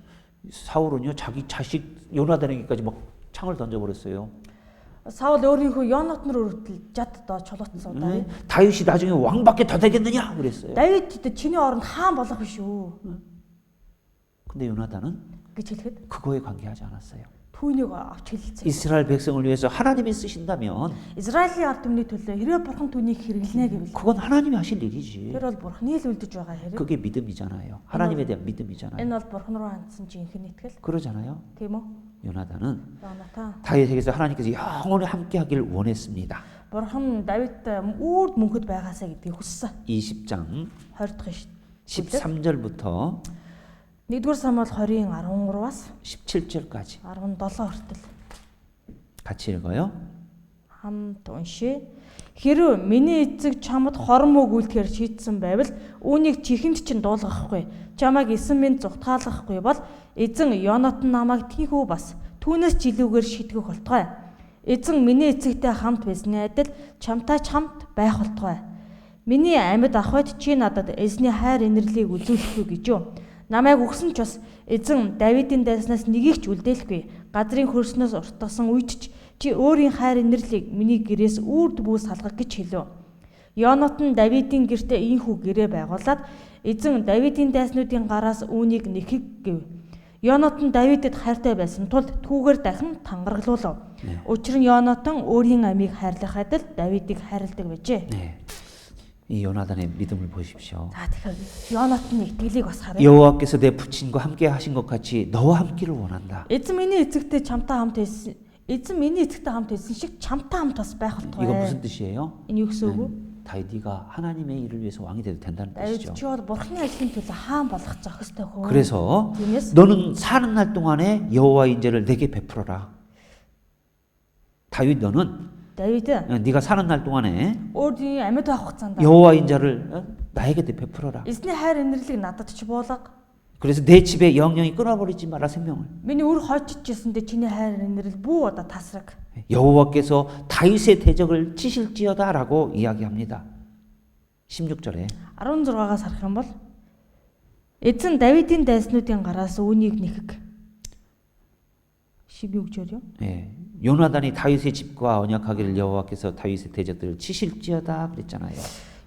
A: 사울은요 자기 자식 요나단에게까지 막 창을 던져버렸어요.
B: Саул өөрийнхөө Йонатнор өртөл жад доо чулуутсан удаа.
A: 다윗이 나중에 왕밖에 더 되겠느냐 그랬어요.
B: Давид чиний оронд хаан болох биш үү
A: 근데 요나단은
B: гэж хэлэхэд
A: 그거에 관계하지 않았어요.
B: түүнийг авч хэлэлцээ.
A: 이스라엘 백성을 위해서 하나님이 쓰신다면
B: Израилийн ард түмний төлөө хэрвээ бурхан түүнийг хэрэглэнэ гэвэл
A: 그건 하나님이 하실 일이지.
B: тэр бол бурханы л үлдэж байгаа хэрэг.
A: 그게 믿음이잖아요. 하나님에 대한 믿음이잖아요.
B: Энэ бол бурхан руу хандсан жинхэнэ итгэл.
A: 그러잖아요.
B: Тийм үү?
A: 요나단은
B: Йонатан
A: 다윗에게서 하나님께서 영원히 함께하기를 원했습니다.
B: бурхан Давидтай үрд мөнхөд байгаасаа гэдгийг хүссэн.
A: 20장
B: 20 дахь
A: 13절부터
B: 1-р Самуэль 20-ын 13-аас
A: 17절까지
B: 17 хүртэл
A: 같이 읽어요.
B: хамт уншия. Хэрв миний эцэг чамд хорон мөг үлдэхээр шийдсэн байвал үүнийг чихэнд чинь дуулгахгүй. Чамайг эсэн минь зүгтгаалгахгүй бол эзэн Йонатан намайг тийхүү бас түүнээс жилүүгээр шитгэх болтугай. Эзэн миний эцэгтэй хамт байсны адил чамтай ч хамт байх болтугай. Миний амьд ахвайд чи надад эзний хайр инэрлийг үзүүлэхгүй гэж юу? Намайг өгсөн ч бас эзэн Давидын дайснаас нэгийг ч үлдээлэхгүй. Газрын хөрснөөс уртгасан үед ч чи өөрийн хайр инэрлийг миний гэрээс үрд бүү салгах гэж хэлв. Йонатан Давидын гэртээ ийхүү гэрээ байгуулад эзэн Давидын дайснуудын гараас үүнийг нэхэг гэв. Йонатан Давидэд хайртай байсан тул түүгээр дахин тангараглуулав. Учир нь Йонатан өөрийн амийг хайрлах адил Давидыг хайрладаг байжээ.
A: 네. 이 요나단의 믿음을 보십시오.
B: За тэгэхээр Йонатаны итгэлийг бас харъя.
A: 여호와께서 내 부친과 함께 하신 것 같이 너와 함께를 원한다.
B: Эзэн миний эцэгтэй чамтай хамт байсан. Эзэн миний эцэгтэй хамт байсан шиг чамтай хамт бас байх
A: 이거
B: болтугай.
A: 무슨 뜻이에요?
B: Энэ юу гэсэн үг вэ?
A: 다윗 네가 하나님의 일을 위해서 왕이 돼도 된다는
B: Давид
A: 뜻이죠.
B: чи бол бурхны ажлын төлөө хаан болох зохистой хөө.
A: 그래서
B: Тиймээс
A: 너는 사는 날 동안에 여호와 인재를 내게 베풀어라. 다윗 너는
B: Давид
A: 네가 사는 날 동안에
B: өөрийн амьд байх хугацаанд
A: 여호와 인자를 나에게 베풀어라.
B: эзний хайр инэрлийг надад ч буулга.
A: 그래서 내 집에 영영이 끊어버리지 마라 생명을.
B: Миний үр хойччихсэндээ чиний хайр инэрл бүү удаа тасраг.
A: 여호와께서 다윗의 대적을 치실지어다라고 이야기합니다. 16절에
B: 16-аас харах юм бол эзэн Давидын дайснуудын гараас үүнийг нэхэг. 16절요?
A: 예, 요나단이 다윗의 집과 언약하기를 여호와께서 다윗의 대적들을 치실지어다 그랬잖아요.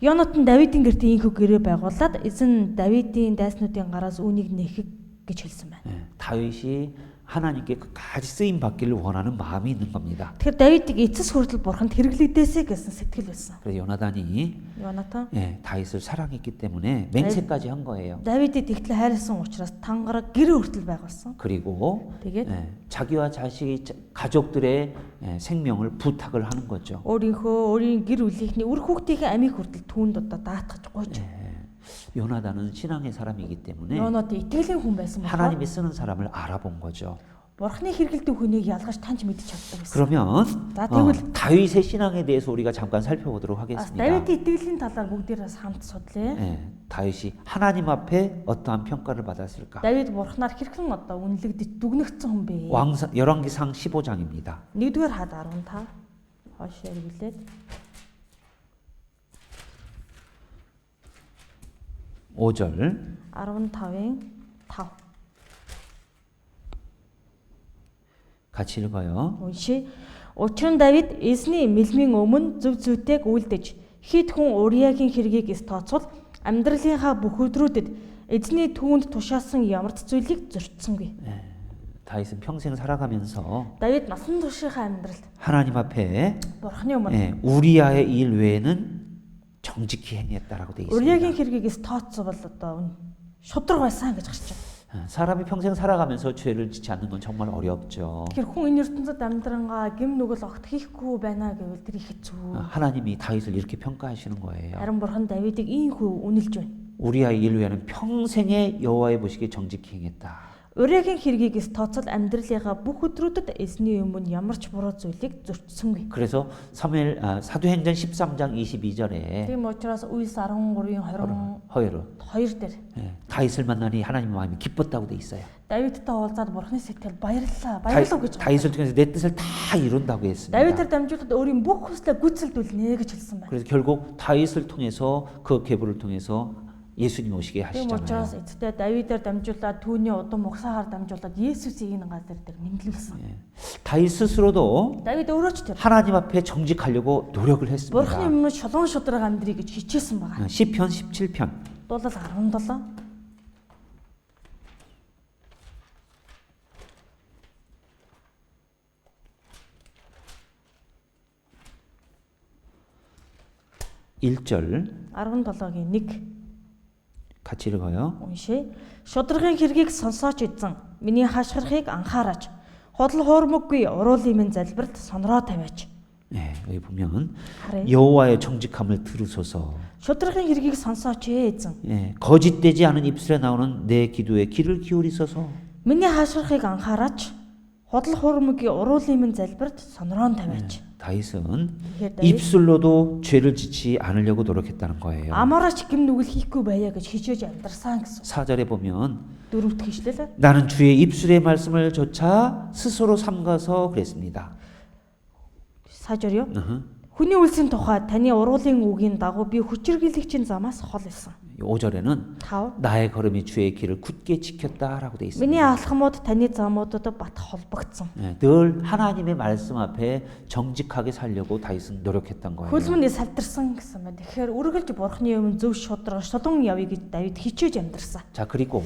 B: Йонатан Давидын гэртээ ийхүү гэрээ байгуулад эзэн Давидын дайснуудын гараас үүнийг нэхэг гэж хэлсэн байна.
A: 예, 다윗이 하나님께 끝까지 쓰임 받기를 원하는 마음이 있는 겁니다.
B: Тэгэхээр Давидыг эцэс хүртэл бурханд хэрэглэгдээсэй гэсэн сэтгэл байсан.
A: 그래서 요나단이
B: Йонатан
A: 다윗을 사랑했기 때문에 맹세까지 한 거예요.
B: Давидыг тэгтлээ хайрласан учраас тангараг гэрээ хүртэл байгуулсан.
A: 그리고
B: Тэгээд
A: 자기와 자식이 가족들의 생명을 부탁을 하는 거죠.
B: өөрийн гэр бүлийнхний үр хүүхдийн амийг хүртэл түүнд одоо даатгаж гойж.
A: 요나단은 신앙의 사람이기 때문에
B: Йонатан итгэлийн хүн байсан болохоор
A: 하나님이 쓰는 사람을 알아본 거죠.
B: бурхны хэрэгэлдэг хүнийг ялгаж таньж мэдчих чаддаг байсан.
A: 그러면
B: 자, тэгвэл
A: 다윗의 신앙에 대해서 우리가 잠깐 살펴보도록 하겠습니다.
B: Давидын итгэлийн талаар бүгдээрээс хамт судлаа.
A: 다윗이 하나님 앞에 어떠한 평가를 받았을까?
B: Давид бурхнаар хэрхэн одоо үнэлэгдэж дүгнэгдсэн хүн бэ?
A: 열왕기상 15장입니다.
B: 1-р хад 15 хойш эргэлээд
A: 5절
B: 15-ын 5
A: 같이 읽어요.
B: уншия. Учир нь Давид эзний мэлмийн өмнө зөв зүйтэйг үйлдэж хит хүн Уриагийн хэргийг тооцвол амьдралынхаа бүх өдрүүдэд эзний түүнд тушаасан ямар ч зүйлийг зөрчсөнгүй.
A: 다윗은 평생 살아가면서
B: Давид насан туршийнхаа амьдралд
A: 하나님 앞에
B: Бурхны өмнө
A: 예, 우리아의 일 외에는 정직히 행했다라고 돼 있습니다.
B: Уриагийн хэргийгээс тооцсон бол одоо шудраг байсан гэж гарч байна.
A: 사람이 평생 살아가면서 죄를 짓지 않는 건 정말 어렵죠.
B: Тэгэхээр хүн энэ ертөнцид амьдрангаа гим нүгэл огт хийхгүй байна гэвэл тэр их хэцүү.
A: 하나님이 다윗을 이렇게 평가하시는 거예요.
B: Харин Бурхан Давидыг ийхүү үнэлж байна.
A: 우리아의 일 외에는 평생에 여호와의 보시기에 정직히 행했다.
B: Уриагийн хэргийгээс тооцол амьдралынхаа бүх өдрүүдэд эзний өмнө ямар ч буруу зүйлийг зөрчсөнгүй.
A: 그래서 사도행전 13장 22절에
B: Тийм учраас Үйлс 13-ийн
A: 허여로
B: 22 дээр
A: 다윗을 만나니 하나님의 마음이 기뻤다고 돼 있어요.
B: Давидтай уулзаад Бурханы сэтгэл баярлав гэж.
A: 다윗을 통해서 내 뜻을 다 이룬다고 했습니다.
B: Давидаар дамжуулаад өөрийн бүх хүслээ гүйцэлдүүлнэ гэж хэлсэн байна.
A: 그래서 결국 다윗을 통해서 그 계보를 통해서 예수님 오시게
B: Тийм учраас
A: 하시잖아요.
B: эцэстээ Давидаар дамжуулаад түүний удам угсаагаар дамжуулаад Есүсийг энэ газар дээр мэндэлсэн.
A: 다윗 스스로도
B: Давид өөрөө ч тэр
A: 하나님 앞에 정직하려고 노력을
B: Бурханы
A: 했습니다.
B: өмнө шулуун шудраг амьдрий гэж хичээсэн байгаа.
A: 시편 17편
B: Дуулал 17.
A: 일절
B: 17-гийн 1
A: 같이 읽어요.
B: уншия. Шудрагын хэргийг сонсооч эзэн. Миний хашгирахыг анхаараач. Худал хуурмаггүй уруулын минь залбирт сонроо тавиач.
A: 네, 여기 보면
B: харъя.
A: 여호와의 정직함을 들으소서.
B: Шудрагын хэргийг сонсооч эзэн.
A: 예, 거짓되지 않은 입술에 나오는 내 기도에 귀를 기울이소서.
B: Миний хашгирахыг анхаараач. Худал хуурмаггүй уруулын минь залбирт сонроо тавиач.
A: 다윗은
B: Тэгэхээр Давид
A: 입술로도 죄를 짓지 않으려고 노력했다는 거예요.
B: амаараач гим нүгэл хийхгүй байя гэж хичээж амьдарсан гэсэн.
A: 4절에 보면
B: Дөрөвт хишлэл.
A: 나는 주의 입술의 말씀을 조차 스스로 삼가서 그랬습니다.
B: Саажорё.
A: 으흠.
B: Хүний үлсийн тухай таны уруулын үгийн дагуу би хүчирхийлэгчийн замаас хол илсэн.
A: 5절에는
B: 5.
A: 나의 걸음이 주의 길을 굳게 지켰다라고 돼
B: Миний
A: 있습니다.
B: алхмууд таны замуудад бат холбогдсон.
A: 예, 늘 하나님의 말씀 앞에 정직하게 살려고 다윗은 노력했던 거예요.
B: Хөлмөнд салдарсан гэсэн байна. Тэгэхээр үргэлж Бурхны өмнө зөв шудраг шулуун явъя гэж Давид хичээж амьдарсан.
A: 자, 그리고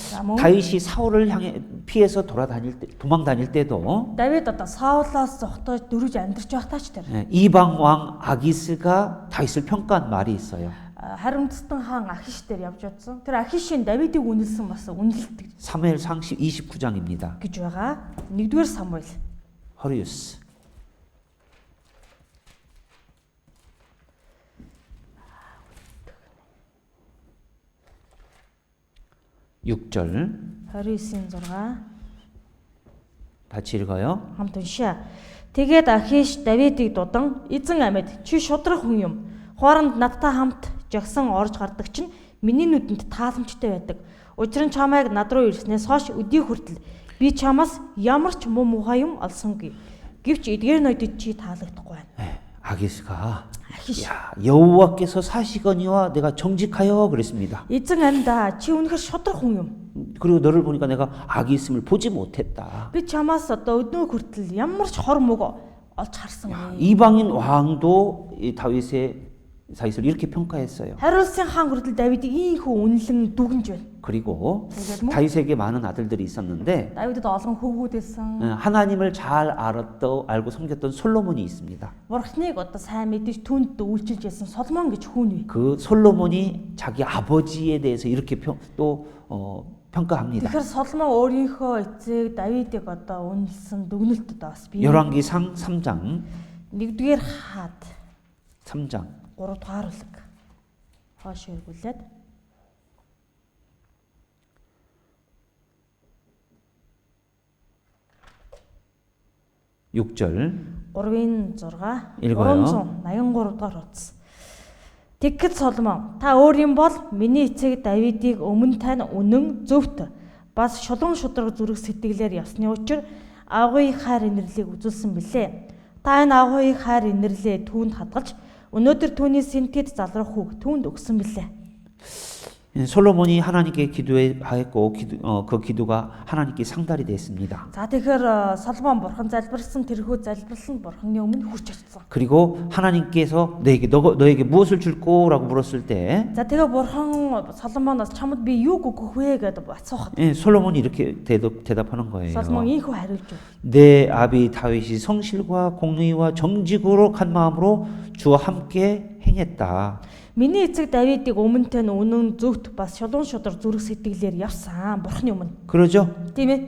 B: За мөн
A: 다윗이 사울을 향해 피해서 도망 다닐 때도
B: Давид одоо Саулаас зогтож дөрвж амьдарч байхдаа ч тэр
A: 이방 왕 아기스가 다윗을 평가한 말이 있어요.
B: харимтстан хаан Ахиш дээр явж удсан. Тэр Ахишийн Давидыг үнэлсэн бас үнэлдэг
A: 사무엘상 29장입니다.
B: гэж байгаа. 1-р Самуэль
A: 허리우스. (6절)
B: 29-ийн 6
A: 같이 읽어요.
B: хамт уншаа. Тэгээд Ахиш Давидыг дудан эзэн амьд чи шудраг хүн юм. Хооронд надтай хамт жагсан орж гардаг чинь миний нүдэнд тааламжтай байдаг. Учир нь чамайг над руу ирснээс хойш өдий хүртэл би чамаас ямар ч муу мухай юм олсонгүй. Гэвч эдгээр ноёдод чи таалагдахгүй байна.
A: 아기스가
B: Ахиш
A: 야, 여호와께서 사시거니와 내가 정직하여 그랬습니다.
B: эзэн амьда чи үнэхээр шудраг хүн юм.
A: 그리고 너를 보니까 내가 악이 있음을 보지 못했다.
B: Би чамаас одоо өднөө хүртэл ямар ч хор мөг олж харсан.
A: 이방인 왕도 이 다윗을 이렇게 평가했어요.
B: Хариулсан хаан хүртэл Давидыг ийхүү үнэлэн дүгнж байна.
A: 그리고
B: Тэгээд мөн
A: 다윗에게 많은 아들들이 있었는데
B: Давидд олон хөвгүүд байсан.
A: 하나님을 잘 알고 섬겼던 솔로몬이 있습니다.
B: Бурхныг одоо сайн мэдэж түнд үйлчилж байсан Соломон гэж хүн бий.
A: 그 솔로몬이 자기 아버지에 대해서 이렇게 평가합니다.
B: Тэгэхээр Соломон өөрийнхөө эцэг Давидыг одоо үнэлсэн дүгнэлтэд бас бий.
A: 열왕기상 3장
B: 1-р хаад
A: 3장
B: 3-р бүлэг. Хоош эргүүлээд
A: 6절
B: 3-ын 6
A: 읽어요.
B: 383 дахь утас. Тэгэхэд Соломон та өөр юм бол миний эцэг Давидыг өмнө тань үнэн зөвхт бас шулуун шудраг зүрх сэтгэлээр явсны учир агуй хайр инэрлийг үзүүлсэн билээ. Та энэ агуй хайр инэрлээ түүнд хадгалж өнөөдөр түүний синтэд залрах хүүг түүнд өгсөн билээ.
A: 솔로몬이 하나님께 기도하였고 그 기도가 하나님께 상달이 됐습니다.
B: За тэгэхээр Соломон бурхан залбирсан тэрхүү залбирлан бурханы өмнө хүрч очсон.
A: 그리고 하나님께서 너에게 무엇을 줄 거라고 물었을 때
B: За тэгээ бурхан Соломоноос чамд би юу өгөх вэ гэдэг асуухад
A: 예, 솔로몬이 이렇게 대답하는 거예요.
B: Соломон ийхүү хариулж байна.
A: 내 아비 다윗이 성실과 공의와 정직으로 간 마음으로 주와 함께 행했다.
B: Миний эцэг Давидыг өмнөд нь үнэн зөвхт бас шулуун шудар зүрх сэтгэлээр явсан. Бурхны өмнө.
A: 그러죠?
B: Тийм ээ.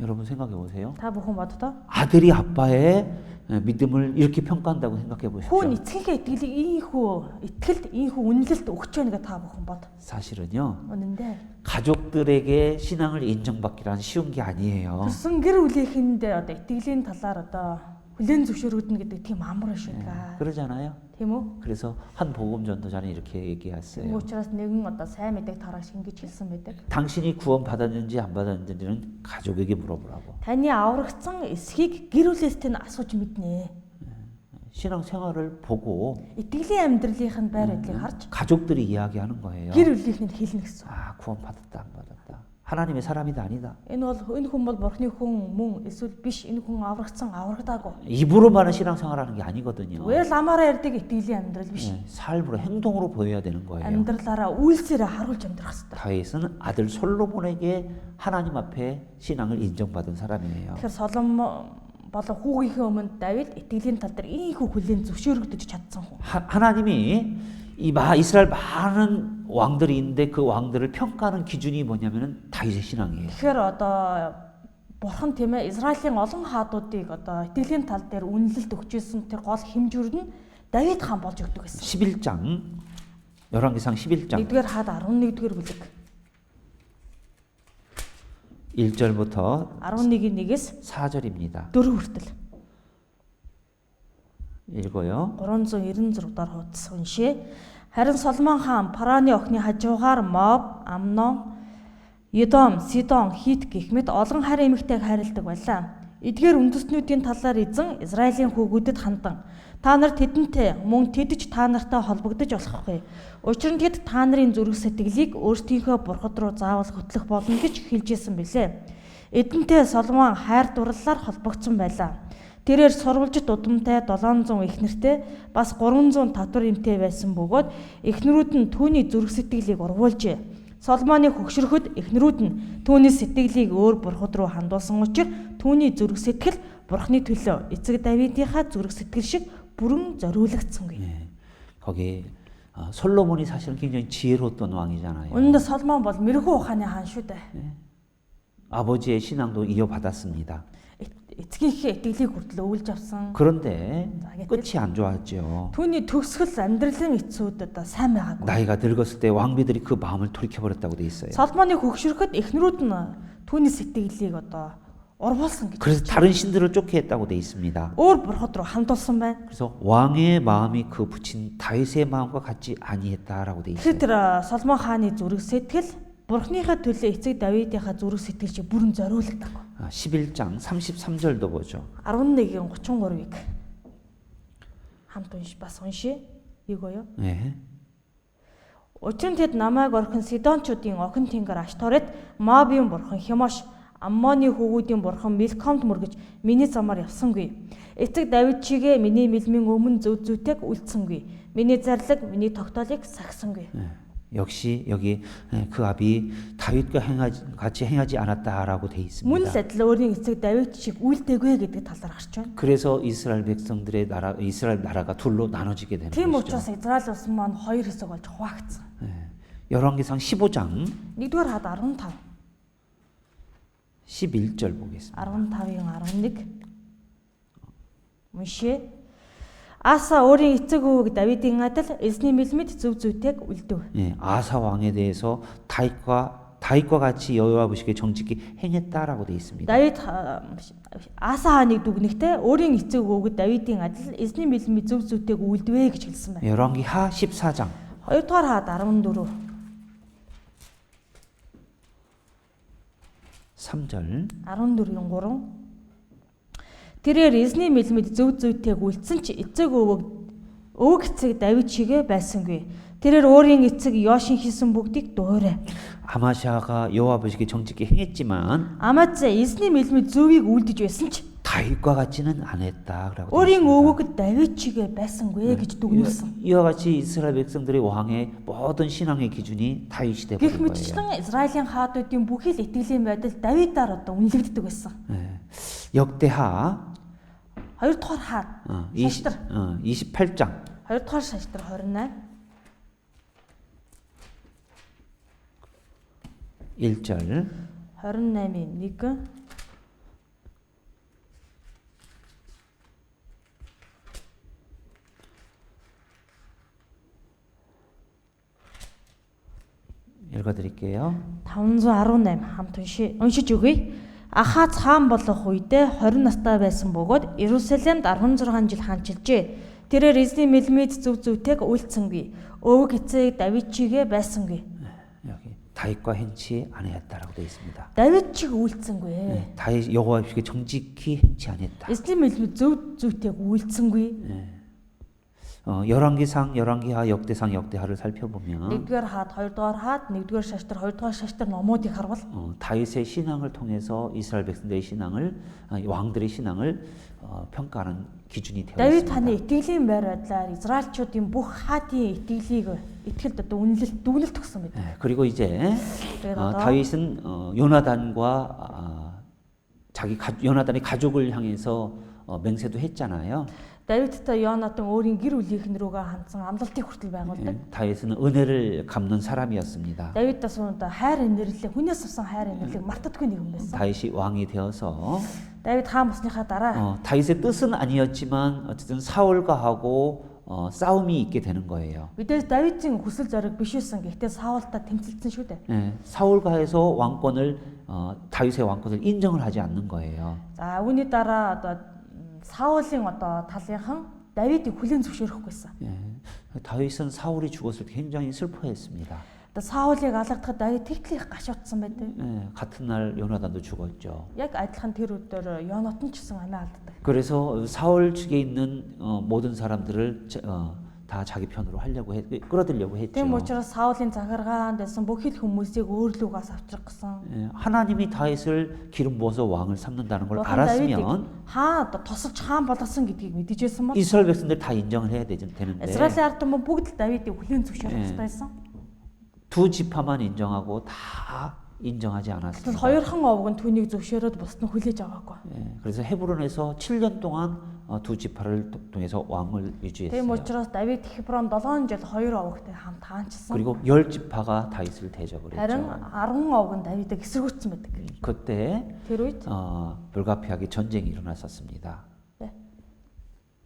A: 여러분 생각해 보세요.
B: Та бүхэн боддоо.
A: 아들이 아빠의 믿음을 이렇게 평가한다고 생각해
B: Хүн
A: 보십시오.
B: эцгийнхээ итгэлийг ийхүү итгэлд ийхүү үнэлэлт өгч байна гэж та бүхэн бод.
A: 사실은요.
B: Үнэндээ.
A: 가족들에게 신앙을 인정받기란 쉬운 게 아니에요.
B: Тэрсэн гэр бүлийнхэнд одоо итгэлийн талаар одоо хүлээн зөвшөөрөгдөн гэдэг тийм амар шүү дээ.
A: 그러잖아요.
B: Тийм үү?
A: 그래서 한 복음 전도자는 이렇게 얘기했어요.
B: Учраас нэгэн одоо сайн мэдээг тараагч ингэж хэлсэн байдаг.
A: 당신이 구원 받았는지 안 받았는지는 가족에게 물어보라고.
B: Таны аврагдсан эсхийг гэр бүлээсээ нь асууж мэднэ.
A: 신앙 생활을 보고
B: Итгэлийн амьдралынх нь байр байдлыг харж
A: 가족들이 이야기하는 거예요.
B: гэр бүлийнхэнд хэлнэ гэсэн.
A: 아, 구원 받았다 안 받았다. 하나님의 사람이다 아니다.
B: Энэ хүн бол бурхны хүн мөн эсвэл биш энэ хүн аврагдсан аврагдаагүй.
A: 입으로만은 신앙생활하는 게 아니거든요.
B: Вэ ламаараа ярьдаг итгэлийн амьдрал биш.
A: 삶으로 행동으로 보여야 되는 거예요.
B: амьдралаараа үйлсээрээ 하руулж амьдрах хэрэгтэй.
A: 다윗은 아들 솔로몬에게 하나님 앞에 신앙을 인정받은 사람이에요.
B: Тэгэхээр Соломон болон хүүгийнхээ өмнө Давид итгэлийн тал дээр ийхүү хүлээн зөвшөөрөгдөж чадсан хүн.
A: 하나님이 이스라엘 많은 왕들이 있는데 그 왕들을 평가하는 기준이 뭐냐면은 다윗의 신앙이에요.
B: Тэгэхээр одоо бурхан тийм ээ Израилийн олон хаадуудыг одоо итгэлийн тал дээр үнэлэлт өгчээсэн тэр гол хэмжүүр нь Давид хаан болж өгдөг гэсэн.
A: 11장 열왕기상 11장
B: 1-р хаад 11-р бүлэг
A: 1절부터
B: 11-1-ээс
A: 4절입니다.
B: 4 хүртэл
A: 읽어요.
B: 396 дахь хуудас уншия. Харин Соломон хаан Параны охины хажуугаар Моб, Амнон, Едом, Сидон, Хит гэх мэт олон харь эмэгтэйг хайрладаг байлаа. Эдгээр үндэстнүүдийн талаар эзэн Израилийн хүүгүүдэд хандан та нар тэдэнтэй мөн тэд ч та нартай холбогдож болохгүй. Учир нь тэд та нарын зүрх сэтгэлийг өөрсдийнхөө бурхад руу заавал хөтлөх болно гэж хэлжсэн билээ. Эдэнтэй Соломон хайр дурлалаар холбогдсон байлаа. Тэрээр сурвалжит удамтай 700 эхнэртэй бас 300 татвар эмтэй байсан бөгөөд эхнэрүүд нь түүний зүрх сэтгэлийг урвуулжээ. Соломоны хөгшрөхөд эхнэрүүд нь түүний сэтгэлийг өөр бурхад руу хандуулсан учраас түүний зүрх сэтгэл бурхны төлөө эцэг Давидынхаа зүрх сэтгэл шиг бүрэн зориулагдсангүй.
A: 거기 솔로몬이 사실은 굉장히 지혜로웠던 왕이잖아요.
B: Үүндээ Соломон бол мэрэгүү ухааны хаан шүү дээ.
A: 아버지의 신앙도 이어받았습니다.
B: Эцгийнхээ итгэлийг хүртэл өвлж авсан.
A: 그런데 끝이 안 좋았죠.
B: Түүний төгсгөл амьдралын эцүүд одоо сайн байгаагүй.
A: 나이가 늙었을 때 왕비들이 그 마음을 돌이켜버렸다고 돼 있어요.
B: Соломоны хөгшрөхөд эхнэрүүд нь түүний сэтгэлийг одоо урвуулсан гэж.
A: 그래서 다른 신들을 쫓게 했다고 돼 있습니다.
B: Өөр бурхад руу хандуулсан байна.
A: 그래서 왕의 마음이 그 붙인 다윗의 마음과 같지 아니했다라고 돼 있어요.
B: Тэгэхээр Соломон хааны зүрх сэтгэл Бурхныхаа төлөө эцэг Давидынхаа зүрх сэтгэл шиг бүрэн зориулагдав.
A: 11장 33절도 보죠.
B: 11-ийн 33-ыг хамт бас уншия. Ийгоё.
A: 네.
B: Учир нь тэд намайг орхин Сидончуудын охин тэнгэр Ашторет, Мобийн бурхан Хемош, Аммоны хүүгүүдийн бурхан Милкомд мөргөж миний замаар явсангүй. Эцэг Давид чигээ миний мэлмийн өмнө зөв зүйтэйг үлдсэнгүй. Миний зарлаг, миний тогтоолыг сахсангүй.
A: 역시 여기 그 아비 다윗과 같이 행하지 않았다라고 돼 있습니다.
B: Мөн л адил өөрийн эцэг Давид шиг үйлдэггүй гэдэг талаар харж байна.
A: 그래서 이스라엘 백성들의 나라 이스라엘 나라가 둘로 나눠지게 되는
B: Тийм
A: 것이죠.
B: учраас Израиль улс маань хоёр хэсэг болж хуваагдсан.
A: 열왕기상 15장
B: 1-р хаад 15,
A: 11절 보겠습니다.
B: 15-ын 11. Мөшөө Аса өөрийн эцэг өвөг Давидын адил эзний мэлмэд зөв зүйтэйг үлдэв.
A: 예, 아사 왕에 대해서 다윗과 같이 여호와 보시기에 정직히 행했다라고 돼 있습니다.
B: Давид Аса хааныг дүгнэхдээ өөрийн эцэг өвөг Давидын адил эзний мэлмэд зөв зүйтэйг үлдвэ гэж хэлсэн байна.
A: 열왕기하 14장
B: 2-р хаад 14,
A: 3절
B: 14-ийн 3. Тэрээр эзний мэлмэд зөв зүйтэйг үлдсэн ч эцэг өвөг эцэг Давид чигээ байсангүй. Тэрээр өөрийн эцэг Йошин хийсэн бүгдийг дуурай.
A: 아마샤가 여호와 보시기에 정직히 행했지만
B: Амаз эзний мэлмэд зөвийг үлдэж байсан ч
A: 다윗과 같지는 않았다라고 되어
B: өөрийн
A: 있습니다.
B: өвөг Давид чигээ байсангүй гэж дүгнүүлсэн.
A: 이와 같이 이스라엘 백성들의 왕의 모든 신앙의 기준이 다윗이 되어
B: Гэх
A: 버린 거예요.
B: мэтчлэн Израилийн хаадуудын бүхий л итгэлийн байдал Давидаар одоо үнэлэгддэг байсан.
A: 예. 역대하
B: Хоёрдугаар хаад
A: 28장
B: хоёрдугаар шашдар 28
A: 1절
B: 28-ийн 1
A: 읽어드릴게요.
B: 518 хамт уншиж өгье. Ахаз хаан болох үедээ 20 настай байсан бөгөөд Иерусалимд 16 жил хаанчилжээ. Тэрээр эзний мэлмид зүв зүвтэйг үйлцсэнгүй. Өвөг эцэг Давид чигээ байсангүй.
A: 여기 다윗과 행치 아니했다라고 되어 있습니다.
B: Давид чиг үйлцсэнгүй.
A: 다윗 여호와 앞에 정직히 행치 아니했다.
B: Эзний мэлмид зүв зүвтэйг үйлцсэнгүй.
A: 열왕기상, 열왕기하, 역대상, 역대하를 살펴보면
B: 1-р хаад, 2-р хаад, 1-р шашдар, 2-р шашдар номуудыг харвал
A: 다윗의 신앙을 통해서 이스라엘 백성들의 신앙을 왕들의 신앙을 평가하는 기준이 되어
B: Давид хааны
A: 있습니다.
B: итгэлийн байр байдлаар Израильчуудын бүх хаадын итгэлийг итгэлд одоо дүгнэлт өгсөн байдаг.
A: 그리고 이제 다윗은 요나단과 요나단의 가족을 향해서 맹세도 했잖아요.
B: Давидтай Йонатан өөрийн гэр бүлийнхэн рүүгээ хандсан амлалтыг хүртэл байгуулдаг.
A: 다윗은 은혜를 갚는 사람이었습니다.
B: Давидаас үүнд хайр инэрлэг, хүнээс авсан хайр инэрлэг мартдаггүй нэг юм байсан.
A: 다윗이 왕이 되어서
B: Давид хаан болсныхаа дараа
A: 다윗의 뜻은 아니었지만 어쨌든 사울과 하고 싸움이 있게 되는 거예요.
B: мэдээж Давидын хүсэл зориг биш байсан. Гэхдээ Саултай тэмцэлсэн шүү дээ.
A: 사울과 해서 왕권을 다윗의 왕권을 인정을 하지 않는 거예요.
B: За үүний дараа одоо Саулын одоо талынхан Давидыг хүлээн зөвшөөрөхгүйсэн.
A: 다윗은 사울이 죽었을 때 굉장히 슬퍼했습니다.
B: Одоо Саулыг алгадахад Давид тэртлих гашуудсан байдаг.
A: 같은 날 요나단도 죽었죠.
B: Яг адилхан тэр өдөр Йонатан ч гэсэн амиа алддаг.
A: 그래서 사울 측에 있는 모든 사람들을 다 자기 편으로 하려고 끌어들려고 했죠.
B: Тийм учраас Саулын захиргаанд байсан бүх л хүмүүсийг өөрлөгөөс авчрах гэсэн.
A: 하나님이 다윗을 기름 부어서 왕을 삼는다는 걸
B: Давидыг
A: 알았으면
B: хаа одоо тосолж хаан болгосон гэдгийг мэдэж байсан бол
A: 이스라엘 백성들 다 인정을 해야 되는데
B: Израилийн ард түмэн бүгд л Давидыг хүлээн зөвшөөрөх хэрэгтэй байсан.
A: 두 지파만 인정하고 다 인정하지
B: Тэгвэл
A: 않았습니다.
B: хоёрхан овог нь түүнийг зөвшөөрөөд бусд нь хүлээж аваагүй.
A: 그래서 헤브론에서 7년 동안 두 지파를 통해서 왕을
B: Тийм
A: 유지했어요.
B: учраас Давид Хеброн 7 жил хоёр овогтой хамт хаанчсан.
A: 그리고 10지파가 다윗을 대적을
B: Харин
A: 했죠.
B: 10 овог нь Давидыг эсэргүүцсэн байдаг.
A: 그때
B: Тэр үед
A: 불가피하게 전쟁이 일어났었습니다.
B: 네.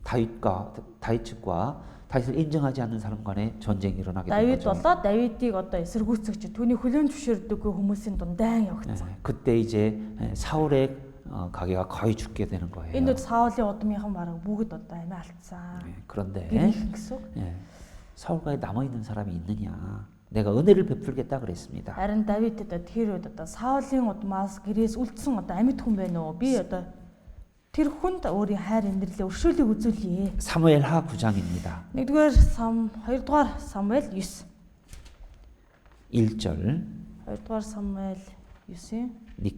A: 다윗 측과 다윗을 인정하지 않는 사람 간에 전쟁이 일어나게 된
B: Давид
A: 거죠.
B: болоод Давидыг одоо эсэргүүцэгч түүний хүлээн зөвшөөрдөггүй хүмүүсийн дундаа явагдсан.
A: 그때 이제 사울의 가게가 거의 죽게 되는 거예요.
B: Энэ үед Саулын удмынхан бараг бүгд одоо амиа алдсан.
A: 그런데
B: Гэрийнхэн гэсэн үг.
A: 사울가에 남아 있는 사람이 있느냐? 내가 은혜를 베풀겠다 그랬습니다.
B: Харин Давидэд тэр үед одоо Саулын удмаас гэрээс үлдсэн одоо амьд хүн байна уу? Би одоо тэр хүнд өөрийн хайр инэрлээ өршөөлийг үзүүлье.
A: 사무엘하 9장입니다.
B: 2-р Самуэль 9.
A: 1절
B: 2-р Самуэль 9-ийн 1.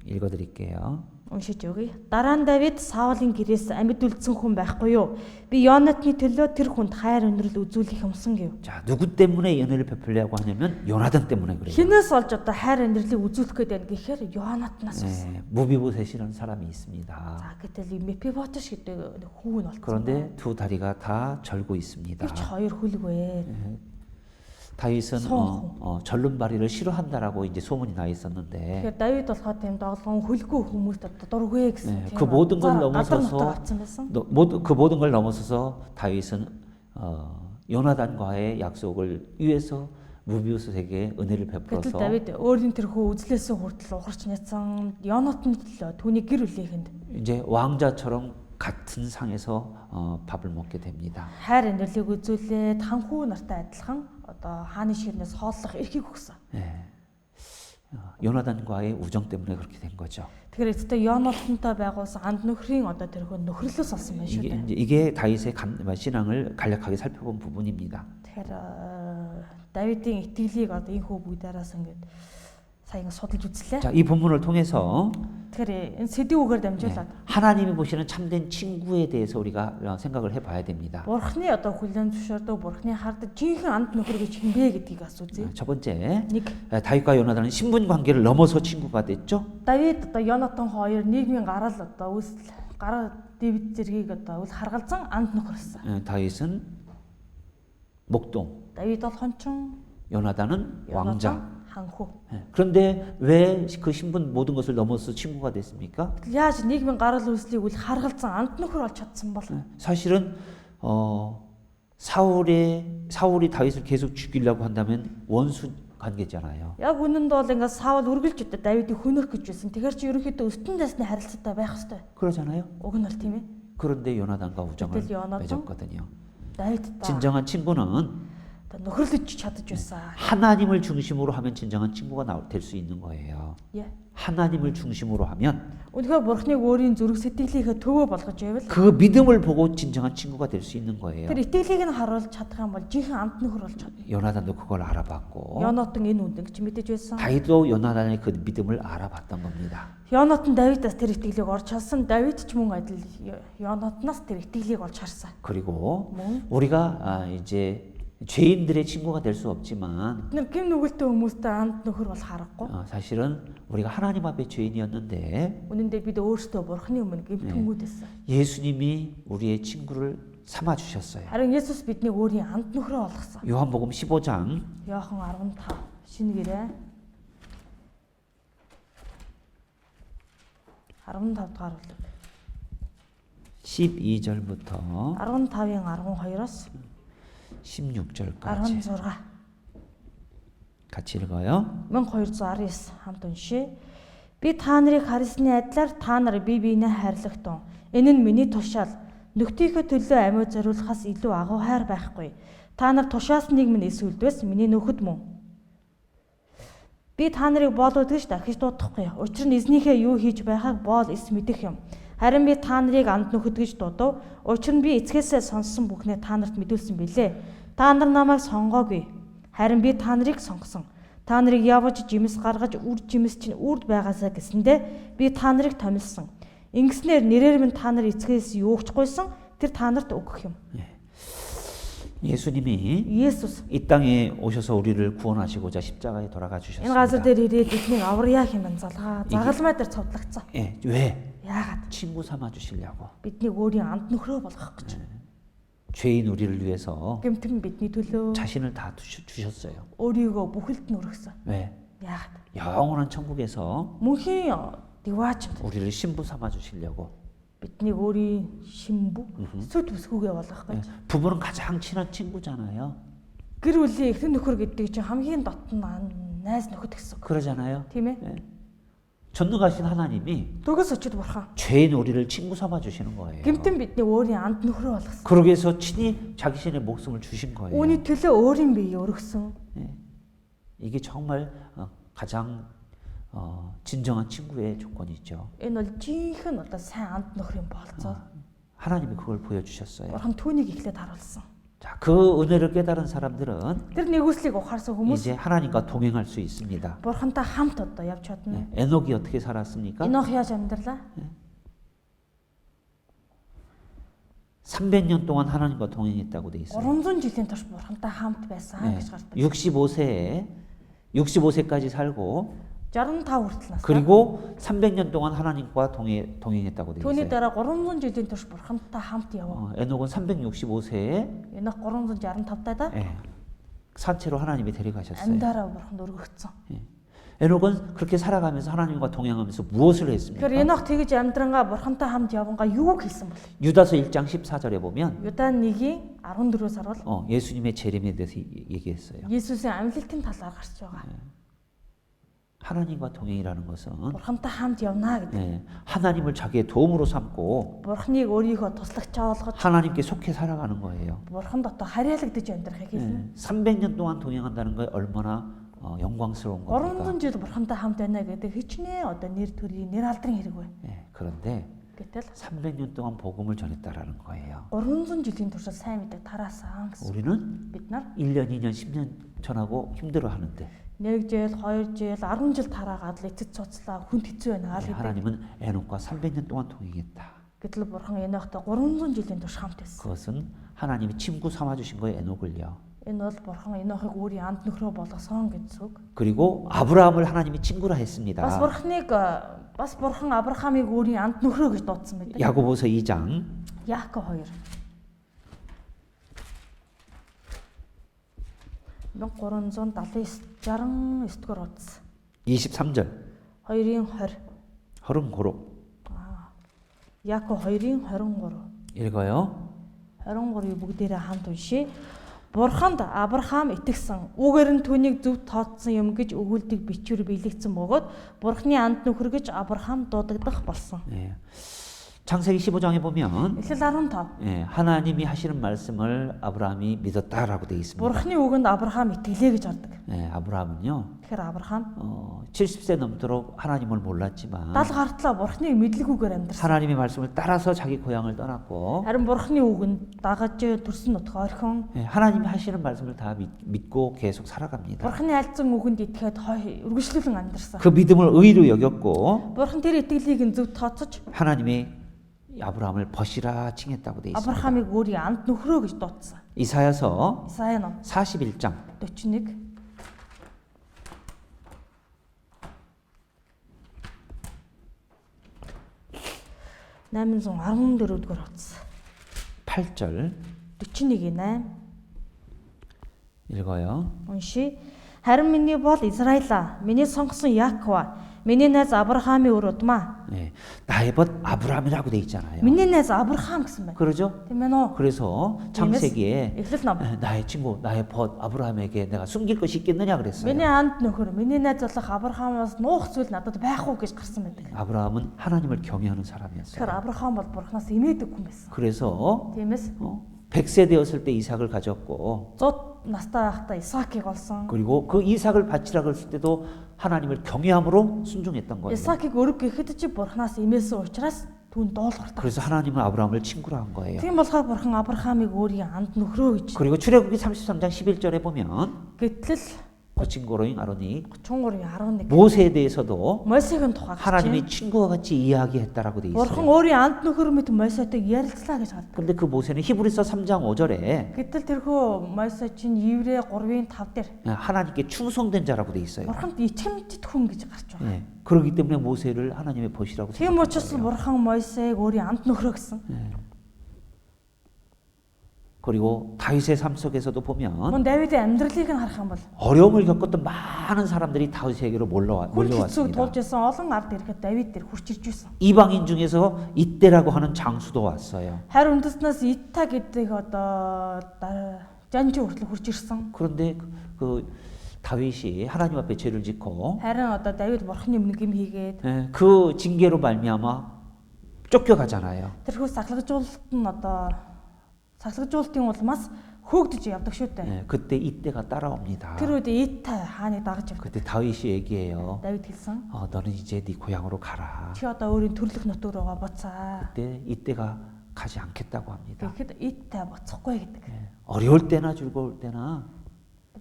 A: 읽어드릴게요.
B: Уншиж өгье. Дараа нь Давид Саулын гэрээс амьд үлдсэн хүн байхгүй юу? Би Йонатны төлөө тэр хүнд хайр өнрөл үзүүлэх юмсан гэв.
A: 자, 누구 때문에 은혜를 베풀려고 하냐면 요나단 때문에 그래요.
B: Хинээс олж одоо хайр өнрлийг үзүүлэх гээд байна гэхээр Йонатнаас болсон.
A: 무비보셋이라는 사람이 있습니다.
B: За гэтэл 이 Мефиботеш гэдэг хүү нь болсон.
A: 그런데 두 다리가 다 절고 있습니다.
B: Тэр ч хоёр хөлгүй.
A: 다윗은 절름발이를 싫어한다라고 이제 소문이 나 있었는데
B: Тэгэхээр Давид болохоор тийм доглон хөлгүй хүмүүст одоо дургүй гэсэн.
A: 그 모든 걸
B: 그
A: 모든 걸 넘어서서 다윗은 요나단과의 약속을 위해서 무비보셋에게 은혜를 베풀어서
B: Давид өөрийн тэр хүү үзлээсэн хүртэл ухарч няцсан Йонатан төлөө түүний гэр бүлийнхэнд
A: 이제 왕자처럼 같은 상에서 밥을 먹게 됩니다.
B: хайр инэрлийг үзүүлээд ханхүү нартай адилхан одоо хааны ширнээс хооллох эрхийг өгсөн.
A: 요나단과의 우정 때문에 그렇게 된 거죠.
B: Тэгэхээр эцэстээ Йонатантай байгуулсан анд нөхрийн одоо тэрхүү нөхрөлөөс олсон байна шүү дээ.
A: 이게 다윗의 신앙을 간략하게 살펴본 부분입니다.
B: Тэгэхээр Давидын итгэлийг одоо энэ хүү бүгдээрээс ингээд сая судалж үзлээ.
A: 자, 이 본문을 통해서
B: Тэгэхээр энэ сэдвүүгээр дамжуулаад
A: 하나님이 보시는 참된 친구에 대해서 우리가 생각을 해봐야 됩니다.
B: Бурхны одоо хүлээн зөвшөөрдөг, Бурхны хардаж жинхэнэ анд нөхөр гэж хинбэ гэдгийг асуузъя.
A: 첫 번째,
B: Нэг
A: 다윗과 요나단은 신분 관계를 넘어서 친구가 됐죠.
B: Давид одоо Йонатан хоёр нийгмийн гарал одоо үүсэл гараа Дэвид зэргийг одоо үл харгалзан анд нөхөрсөн.
A: 다윗은 목동,
B: Давид бол хончин,
A: 요나단은 왕자.
B: Йонатан ханхүү.
A: 그런데 왜 그 신분 모든 것을 넘어서 친구가 됐습니까?
B: Яаж нийгмийн гарал үүслийг үл харгалзан анд нөхөр болж чадсан бол
A: 사실은 사울이 다윗을 계속 죽이려고 한다면 원수 관계잖아요.
B: яг үнэнд бол ингээд Саул үргэлж өдөө Давидыг хөнөөх гэж байсан. Тэгэхээр чи ерөнхийдөө өстөн дэсний харилцаатай байх хэрэгтэй.
A: 그러잖아요.
B: Уг нь бол тийм ээ.
A: 그런데 요나단과 우정을
B: 그때 요나단?
A: 맺었거든요.
B: Давидтай
A: 진정한 친구는
B: одоо нөхөрлөж чадаж байсан.
A: 하나님을 중심으로 하면 진정한 친구가 될 수 있는 거예요.
B: Яа.
A: 하나님을 중심으로 하면
B: Үнэхээр Бурхныг өөрийн зүрх сэтгэлийнхээ төвөө болгож байвал
A: 그 믿음을 보고 진정한 친구가 될 수 있는 거예요.
B: тэр итгэлийг нь харуулж чадах юм бол жинхэнэ анд нөхөр болж чадна.
A: 요나단도 그걸 알아봤고
B: Йонатан энэ үндэн гэж мэдэж байсан.
A: 다윗도 요나단의 그 믿음을 알아봤던 겁니다.
B: Йонатан Давидаас тэр итгэлийг олж харсан. Давид ч мөн адил Йонатанаас тэр итгэлийг олж харсан.
A: 그리고
B: мөн
A: 우리가 이제 죄인들의 친구가 될 수 없지만
B: бид гим нүгэлтэй хүмүүстэй анд нөхөр бол харахгүй.
A: 사실은 우리가 하나님 앞에 죄인이었는데
B: Үнэндээ бид өөрсдөө Бурхны өмнө гимтгүүд байсан.
A: 예수님이 우리의 친구를 삼아 주셨어요.
B: Харин Есүс биднийг өөрийн анд нөхрөө болгосон.
A: 요한복음 15장
B: Иохан 15 шинэ гэрээ 15 дугаар бүлэг
A: 12절부터
B: 15-ын 12-оос
A: 16절까지
B: 16
A: 같이 읽어요.
B: 1219 хамт уншия. Би та нарыг харсны адилаар та нар бие биенээ хайрлагтун. Энэ нь миний тушаал. Нөхдийнхөө төлөө амьд зориулахаас илүү агуу хайр байхгүй. Та нар тушаасныг минь эсвэлдвэс миний нөхөд мөн. Би та нарыг боолууд гэж дахиж дуудахгүй. Учир нь эзнийхээ юу хийж байгааг боол эс мэдэх юм. Харин би та нарыг анд нөхөд гэж дуудав. Учир нь би эцгээсээ сонссон бүхнээ та нарт мэдүүлсэн билээ. Та нар намайг сонгоогүй. Харин би та нарыг сонгосон. Та нарыг явж жимс гаргаж үр жимс чинь үрд байгаасаа гэсэндэ би та нарыг томилсон. Ингэснээр нэрээр минь та нар эцгээс юугч гуйсан тэр та нарт өгөх юм.
A: 예수님이
B: Есүс
A: 이 땅에 오셔서 우리를 구원하시고자 십자가에 돌아가
B: энэ газар
A: 주셨습니다.
B: дээр ирээд бидний авраяа хэмээн загалмай дээр цовдлогцсон.
A: 예, 왜?
B: Яагаад?
A: 친구 삼아 주시려고.
B: Биднийг өөрийн анд нөхрөө болгох гэж.
A: 죄인 우리를 위해서
B: Гэмтэн бидний төлөө
A: 자신을 다 주셨어요.
B: өөрийгөө бүхэлд нь өргөсөн.
A: 왜?
B: Яагаад?
A: 영원한 천국에서
B: Мөнхийн диваачд
A: 우리를 신부 삼아 주시려고.
B: биднийг өөрийн шинбүү сүд бүсгүйгээ болгох
A: 예,
B: гэж.
A: 부부는 가장 친한 친구잖아요.
B: Гэр бүлийн эхнэр нөхөр гэдэг чинь хамгийн дотн найз нөхөд гэсэн үг.
A: 그러잖아요.
B: Тийм ээ?
A: 예. 전능하신 하나님이
B: Төгөөс очид бурхан.
A: 죄인 우리를 친구 삼아 주시는 거예요.
B: Гэмтэн бидний өөрийн анд нөхрөө болгосон.
A: 그러기 위해서 친히 자신의 목숨을 주신 거예요.
B: Үүний төлөө өөрийн биеийг өргөсөн.
A: 예. 이게 정말 가장 진정한 친구의 조건이죠.
B: Энэ бол жинхэнэ одоо сайн анд нөхрийн болцоо.
A: 하나님이 그걸 보여주셨어요.
B: Бурхан түүнийг эхлээд харуулсан.
A: 자, 그 은혜를 깨달은 사람들은
B: Тэр нэгүслийг ухаарсан хүмүүс
A: 이제 하나님과 동행할 수 있습니다.
B: Бурхантай хамт одоо явж чадна.
A: 에녹이 어떻게 살았습니까?
B: Энох яаж амьдралаа?
A: 300년 동안 하나님과 동행했다고 돼 있어요.
B: 300 жилийн турш Бурхантай хамт байсан
A: 네.
B: гэж гардаг.
A: 65세까지 살고
B: 65 хүртэл нас.
A: 그리고 300년 동안 하나님과 동행했다고 돼
B: Түүний
A: 있어요.
B: дараа 300 жилийн турш Бурхантай хамт яваа.
A: 에녹은 365세에
B: Энох 365 тайда
A: 산채로 하나님이 데려가셨어요.
B: амьдараа Бурханд өргөгдсөн.
A: 에녹은 그렇게 살아가면서 하나님과 동행하면서 무엇을 했습니까?
B: Тэгэхээр Энох тэгж амьдрангаа Бурхантай хамт явангаа юу хийсэн бэ?
A: 유다서 1장 14절에 보면
B: Юда 1-ийн 14-өөс харвал
A: 예수님의 재림에 대해서 얘기했어요.
B: Есүсийн амьлалтын талаар гарч байгаа.
A: 하나님과 동행이라는 것은
B: Бурхантай хамт явна гэдэг.
A: 하나님을 자기의 도움으로 삼고
B: Бурхныг өөрийнхөө туслагчаа болгож
A: 하나님께 속해 살아가는 거예요.
B: Бурханд одоо харьяалагдаж амьдрахыг хэлнэ.
A: 300년 동안 동행한다는 게 얼마나 영광스러운 겁니까?
B: 300 жил Бурхантай хамт байна гэдэг хичнээн одоо нэр төрлийн нэр алдрын хэрэг бай.
A: 그런데
B: Гэтэл
A: 300년 동안 복음을 전했다라는 거예요.
B: 300 жилийн турш сайн мэдээ тараасан гэсэн.
A: 우리는
B: Бид нар
A: 1년, 2년, 10년 전하고 힘들어 하는데
B: 1 жил, 2 жил, 10 жил тараагаад л эцэд цуцлаа хүнд хэцүү байна аа л гэдэг.
A: 하나님은 에녹과 300년 동안 동행했다.
B: Гэтэл бурхан Энохтой 300 жилийн турш хамт байсан.
A: 그것은 하나님이 친구 삼아 주신 거예요, 에녹을요.
B: Энэ бол бурхан Энохыг өөрийн анд нөхрөө болгосон гэж үг.
A: 그리고 아브라함을 하나님이 친구라 했습니다.
B: Бас бурхан Авраамыг өөрийн анд нөхрөө гэж дуудсан байдаг.
A: 야고보서 2장
B: Яаков 2. 1369 дугаар утас.
A: 23절
B: 2-ын 20.
A: 허름고로
B: Яаков 2-ын 23.
A: 읽어요.
B: 23-ыг бүгдээрээ хамт уншия. Бурханд Авраам итгэсэн. Үүгээр нь түүнийг зөв тооцсон юм гэж өгүүлдэг бичвэр биелэгдсэн бөгөөд Бурханы анд нөхөр гэж Авраам дуудагдах болсон.
A: 예. 창세기 15장에 보면
B: Эхлэл 15.
A: 예, 하나님이 하시는 말씀을 아브라함이 믿었다라고 되어 있습니다.
B: Бурханы үгэнд Авраам итгэлээ гэж ордог.
A: 예, 아브라함은요.
B: Тэгэхээр Авраам
A: 70세 넘도록 하나님을 몰랐지만
B: 70 гартлаа Бурханыг мэдлэггүйгээр амьдрсан.
A: 하나님의 말씀을 따라서 자기 고향을 떠났고
B: Харин Бурханы үгэнд дагаж төрсөн нутаг орхин
A: 예, 하나님이 하시는 말씀을 다 믿고 계속 살아갑니다.
B: Бурханы альцсан үгэнд итгээд үргэлжлүүлэн амьдрсан.
A: 그 믿음을 의로 여겼고
B: Бурхан тэр итгэлийг нь зөв тооцож
A: 하나님이 아브라함을 벗이라 칭했다고 되어 있습니다.
B: Авраамыг өөрийн анд нөхрөө гэж дуудсан.
A: 이사야서
B: Исая ном
A: 41장
B: 41 814 дугаар утас.
A: 8절
B: 41-ийн 8
A: 읽어요.
B: уншия. Харин миний бол Израилаа, миний сонгосон Яакова, миний найз Авраамийн өр удмаа.
A: 예, 나의 벗 아브라함이라고 돼 있잖아요.
B: Миний найз Авраам гэсэн байна.
A: 그러죠?
B: Тийм ээ нөө.
A: 그래서 창세기에
B: Эхлэл ном.
A: 나의 친구, 나의 벗 아브라함에게 내가 숨길 것이 있겠느냐 그랬어요.
B: Миний анд нөхөр, миний найз болох Авраамаас нуух зүйл надад байх уу гэж гарсан байдаг.
A: 아브라함은 하나님을 경외하는 사람이었어요.
B: Тэгэхээр Авраам бол Бурханаас имээдэг хүн байсан.
A: 그래서
B: Тиймээс
A: 100세 되었을 때 이삭을 가졌고
B: 100 настай байхдаа Исаакийг олсон.
A: 그리고 그 이삭을 바치라 그랬을 때도 하나님을 경외함으로 순종했던 거예요.
B: Исаакийг өрг гэхэд чи Бурханаас имээсэн учраас түүнд доолгортой.
A: 그래서 하나님은 아브라함을 친구로 한 거예요.
B: Тийм болохоор Бурхан Авраамыг өөрийн анд нөхрөө гэж.
A: 그리고 출애굽기 33장 11절에 보면
B: Гэтэл
A: 그 친구로인 아론이
B: 33-11
A: 모세에 대해서도
B: Мосегийн тухай
A: 하나님이 친구와 같이 이야기했다라고 돼
B: Бурхан
A: 있어요.
B: өөрийн анд нөхөр мэт Мосетой ярилцлаа гэж гардаг.
A: 근데 그 모세는 히브리서 3장 5절에
B: Гэтэл тэрхүү Мосе чинь Еврей 3-ын 5 дээр
A: 하나님께 충성된 자라고 돼 있어요.
B: Бурханд ичимтд хүн гэж гарч байна.
A: 예. 그렇기 때문에 모세를 하나님의 벗이라고
B: Тийм учраас
A: 생각해요.
B: Бурхан Мосег өөрийн анд нөхрөө гэсэн.
A: 그리고 다윗의 삶 속에서도 보면
B: Мөн Давидын амьдралыг нь харах юм бол
A: 어려움을 겪었던 많은 사람들이 다윗에게로
B: хүн хэцүү
A: 몰려왔습니다.
B: тулж исэн олон ард ирэхэд Давид дээр хурч ирж байсан.
A: 이방인 중에서 이때라고 하는 장수도 왔어요.
B: Харин үндэснээс Итта гэдэг жанжи хүртэл хурж ирсэн.
A: 그런데 그 다윗이 하나님 앞에 죄를 짓고
B: Харин Давид Бурханы өмнө гим хийгээд
A: 그 징계로 말미암아 쫓겨가잖아요.
B: тэрхүү сахлагжуулалтын улмаас хөөгдөж явдаг шүү дээ.
A: 예, 그때 이때가 따라옵니다.
B: Тэр үед Итта хааныг дагаж явдаг.
A: 그때 다윗이 얘기해요.
B: Давид хэлсэн.
A: 너는 이제 네 고향으로 가라.
B: Чи өөрийн төрлөх нутаг руугаа буцаа.
A: 그때 이때가 가지 않겠다고 합니다.
B: Тэгэхэд Итта буцахгүй гэдэг.
A: 어려울 때나 즐거울 때나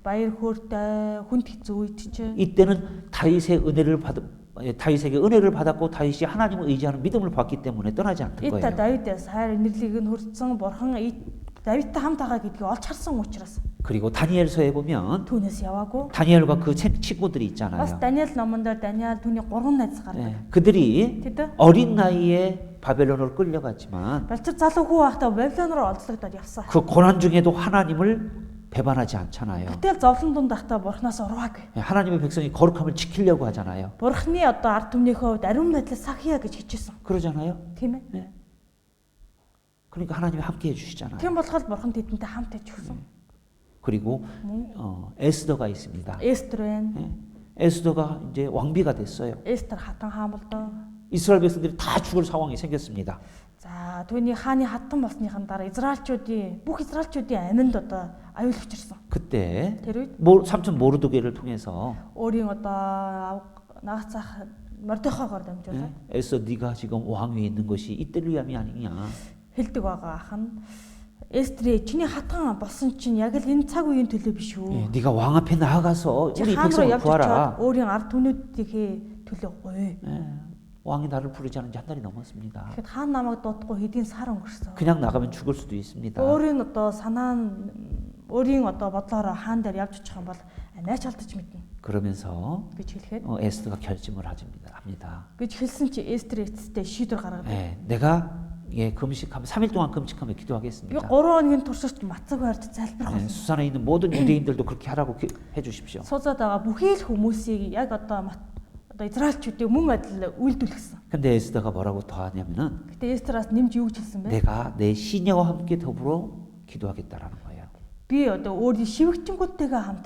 B: Баяр хөөртэй хүнд хэцүү үед ч
A: 이때는 다윗에게 은혜를 받았고 다윗이 하나님을 의지하는 믿음을 받기 때문에 떠나지 않는
B: Итта
A: 거예요.
B: Давидаас хайр инэрлийг нь хүртсэн Бурхан Давидтай хамт байгаа гэдгийг олж харсан учраас
A: 그리고 다니엘서에 보면
B: түүнээс яваагүй.
A: 다니엘과 그 친구들이
B: Бас
A: 있잖아요.
B: Даниэл номон дээр Даниэл түүний 3 найз гардаг.
A: 예, 그들이
B: Тэд
A: 어린 나이에 바벨론으로 끌려갔지만
B: Балчир залуу хүү байхдаа Бабилон руу олзлогдоод явсан.
A: 그 고난 중에도 하나님을 배반하지 않잖아요.
B: Гэтэл зовлон дунд байхдаа Бурханаас урваагүй.
A: 예, 하나님의 백성이 거룩함을 지키려고 하잖아요.
B: Бурханы ард түмнийхөө хувьд ариун байдлаас сахия гэж хичээсэн.
A: 그러잖아요.
B: Тийм ээ.
A: 그러니까 하나님이 함께 해주시잖아요.
B: Тийм болохоор Бурхан тэдэнтэй хамт байж өгсөн.
A: 그리고 에스더가 있습니다.
B: Эстер байна.
A: 예, 에스더가 이제 왕비가 됐어요.
B: Эстер хатан хаан болдоо.
A: 이스라엘 백성들이 다 죽을 상황이 생겼습니다.
B: За түүний хааны хатан болсныхан дараа бүх израилчуудын аминд аюул учирсан.
A: 그때
B: Тэр үед
A: 삼촌 모르드게를 통해서
B: өөрийн нагацах Мордехойгоор дамжуулаад
A: 에스더 네가 지금 왕 위에 있는 것이 이때를 위함이 아니냐.
B: хэлдэг байгаа ах нь Эстрээ чиний хатан болсон чинь яг л энэ цаг үеийн төлөө биш үү?
A: 네가 왕 앞에 나아가서
B: Чи
A: 우리
B: хаан руу
A: 백성을
B: явж
A: 구하라.
B: очиод өөрийн ард түмнүүдийнхээ төлөө гоё.
A: 왕이 나를 부르지 않은 지 한 달이 넘었습니다.
B: Тэгэхэд хаан намайг дуудахгүй хэдийн сар өнгөрсөн.
A: 그냥 나가면 죽을 수도 있습니다.
B: Өөрийн одоо санаа нь өөрийн одоо бодлоор хаан дээр явж очих юм бол найч алдаж мэднэ
A: 그러면서
B: гэж хэлэхэд
A: 에스더가 결심을 합니다.
B: гэж хэлсэн чи Эстер эцэстээ шийдвэр гаргадаг.
A: 내가 금식하면 3일 동안 금식하며
B: Би
A: 기도하겠습니다.
B: 3 хоногийн туршид мацаг барьж залбирах болно.
A: 수산에 있는 모든 유대인들도 그렇게 하라고 해주십시오.
B: Суудаад байгаа бүхий л хүмүүсийг яг одоо израильчүүдийг мөн адил үйлдүүлсэн.
A: 근데 에스더가 뭐라고 더 하냐면은
B: Гэтэ Эстераас нэмж юу гэж хэлсэн бэ?
A: 내가 내 시녀와 함께 더불어 기도하겠다라는 거예요.
B: Би одоо өөрийн шивгчэнгүүдтэйгээ хамт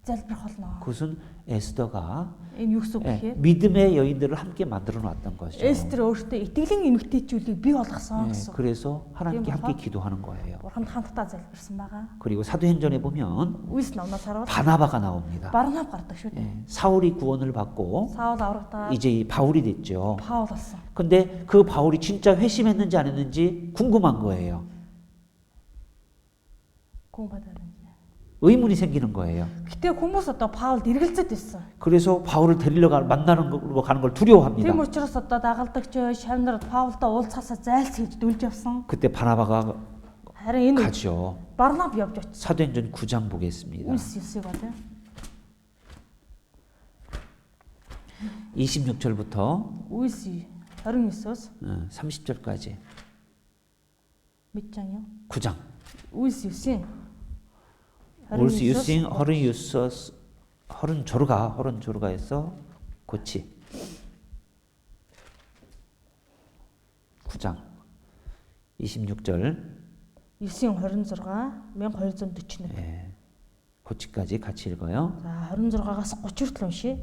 B: залбирах болно.
A: 그것은 에스더가
B: Энэ юу гэсэн үг гэхээр
A: 믿음의 여인들을 함께 만들어 놨던 것이죠.
B: Эстер өөртөө итгэлийн эмэгтэйчүүдийг бий болгосон гэсэн.
A: 그래서 하나님께
B: 그럼
A: 함께 기도하는 거예요.
B: Бурханд хамтдаа залбирсан байгаа.
A: 그리고 사도행전에 보면
B: Үйлс номноос харуул
A: 바나바가 나옵니다.
B: Барнаб гардаг шүү дээ.
A: 사울이 구원을 받고
B: Саул аврагдаад
A: 이제 이 바울이 됐죠.
B: Паул болсон.
A: 근데 그 바울이 진짜 회심했는지 안 했는지 궁금한 거예요.
B: 공부하다든지.
A: 의문이 생기는 거예요.
B: Гэтэ хүмүүс одоо Паулд эргэлзэж байсан.
A: 그래서 바울을 데리러 만나는 거 가는 걸 두려워합니다.
B: Тийм учраас одоо дагалдагч шавнар Паултай уулзахасаа зайлсхийж дүлж явсан.
A: 그때 바나바가
B: Харин энэ
A: 가죠.
B: Барнаб явж очив.
A: 사도행전 9장 보겠습니다.
B: Үйлс 9-ийг бодё.
A: 26절부터
B: Үйлс 29-оос
A: 30절까지
B: 몇 장이요?
A: 9장.
B: Үйлс 9-ийн
A: 올수 유싱 허른 유서스 허른 조르가에서 고치 9장 26절
B: 9-ийн 26 1241.
A: 고치까지 같이 읽어요.
B: За 26-аас 30 хүртэл уншия.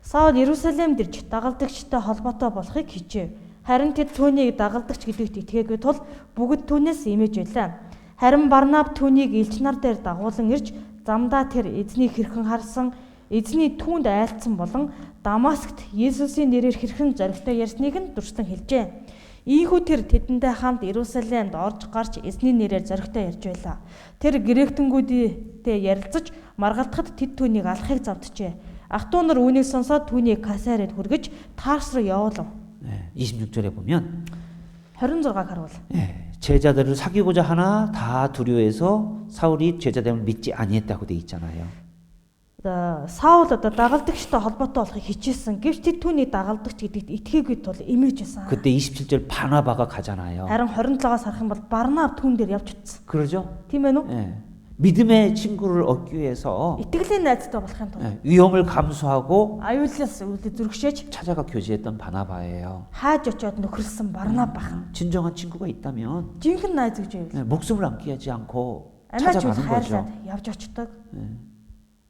B: Саул Иерусалимд ирж дагалдагчтай холбоотой болохыг хичээв. Харин тэд түүнийг дагалдагч гэдэгт итгээгүй тул бүгд түүнээс имэж байлаа. Харин Барнаб түүнийг элч нар дээр дагуулan ирж замдаа тэр эзнийг хэрхэн харсан, эзний түүнд айлцсан болон Дамаскт Есүсийн нэрээр хэрхэн зоригтой ярьсныг нь дурсан хэлжээ. Ийхүү тэр тэдэндээ хамт Иерусалимд орж гарч эзний нэрээр зоригтой ярьж байлаа. Тэр гректэнгүүдтэй ярилцаж маргалдахад тэд түүнийг алахыг завджээ. Ах トゥ нар үүнийг сонсоод түүнийг Касарид хүргэж Тарс руу явуулав.
A: 26절에 보면
B: 26-г харуул.
A: 제자들을 사귀고자 하나 다 두려워해서 사울이 제자됨을 믿지 아니했다고 돼 있잖아요.
B: Саул одоо дагалдагчтай холбоотой болохыг хичээсэн. Гэвч тэд түүний дагалдагч гэдэгт итгээгүй тул имэж байсан.
A: 그때 27절 바나바가 가잖아요.
B: Харин 27-аас харах юм бол Барнаб түүн дээр явж утсан.
A: 그러죠?
B: Тийм ээ нү?
A: 믿음의 친구를 얻기 위해서
B: 이тгэлийн найзтай болохын тулд
A: 위험을 감수하고
B: аюулаас үлдээ зүрхшээж
A: 찾아가 교제했던 바나바예요.
B: хааж очиод нөхөрлсөн Барнаб бахан.
A: 진정한 친구가 있다면
B: Жинхэнэ найз гэж байв.
A: 목숨을 아끼지 않고
B: Амиа ч
A: 찾아가는 거죠.
B: хайрлаад явж очдог.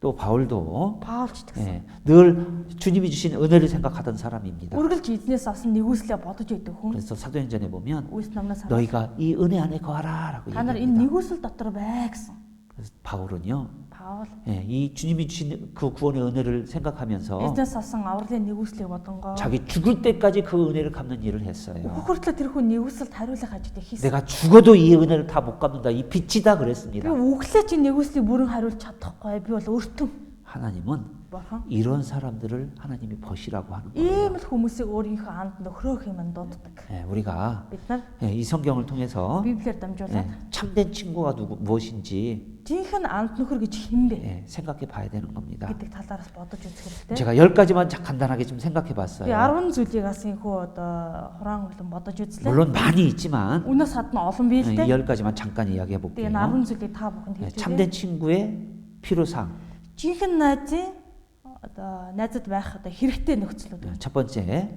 A: 또 바울도
B: Паулч гэсэн.
A: 늘 주님이 주신 은혜를 생각하던 사람입니다.
B: Үргэлж эзнээс авсан нэгүслээ бодож идэг хүн.
A: 그래서 사도행전에 보면
B: Үйлс номноос
A: 너희가 이 은혜 안에 거하라라고
B: та нар энэ
A: 얘기합니다.
B: нэгүсэл дотор бай гэсэн.
A: 그래서 바울은요,
B: Паул
A: 이 주님이 주신 그 구원의 은혜를 생각하면서
B: эзнээс авсан авралын нэгүслийг бодонгоо
A: 자기 죽을 때까지 그 은혜를 갚는 일을 했어요.
B: хөхөртлөө тэр хүн нэгүсэлд хариулах ажлыг хийсэн.
A: 내가 죽어도 이 은혜를 다 못 갚는다. 이 빚이다
B: Би
A: 그랬습니다.
B: өглөө чи нэгүслийг бүрэн хариулж чадахгүй. Би бол өртөн.
A: 하나님은
B: Бурхан
A: 이런 사람들을 하나님이 버시라고 하는 거예요.
B: ийм л хүмүүсийг өөрийнхөө анд нөхрөөх юм дууддаг.
A: 우리가
B: Бид нар
A: 이 성경을 통해서
B: Библиэр дамжуулаад
A: 참된 친구가 무엇인지
B: жинхэнэ анд нөхөр гэж хэн бэ
A: 생각해 봐야 되는 겁니다.
B: гэдэг талаараас бодож үзэх хэрэгтэй.
A: 제가 10가지만 간단하게 좀 생각해
B: Би
A: 봤어요.
B: 10 зүйлийг бас инхүү одоо хураан хөлн бодож үзлээ.
A: 물론 많이 있지만
B: Үнээс гадна олон
A: 이
B: бий л дээ.
A: 10가지만 잠깐 이야기해
B: Тэгээ
A: 볼게요.
B: 10 зүйлийг та бүхэнд хэлж
A: 참된
B: өгье.
A: 친구의 필요상.
B: Жинхэнэ найзын одоо найзад байх одоо хэрэгтэй нөхцлүүд.
A: 첫 번째,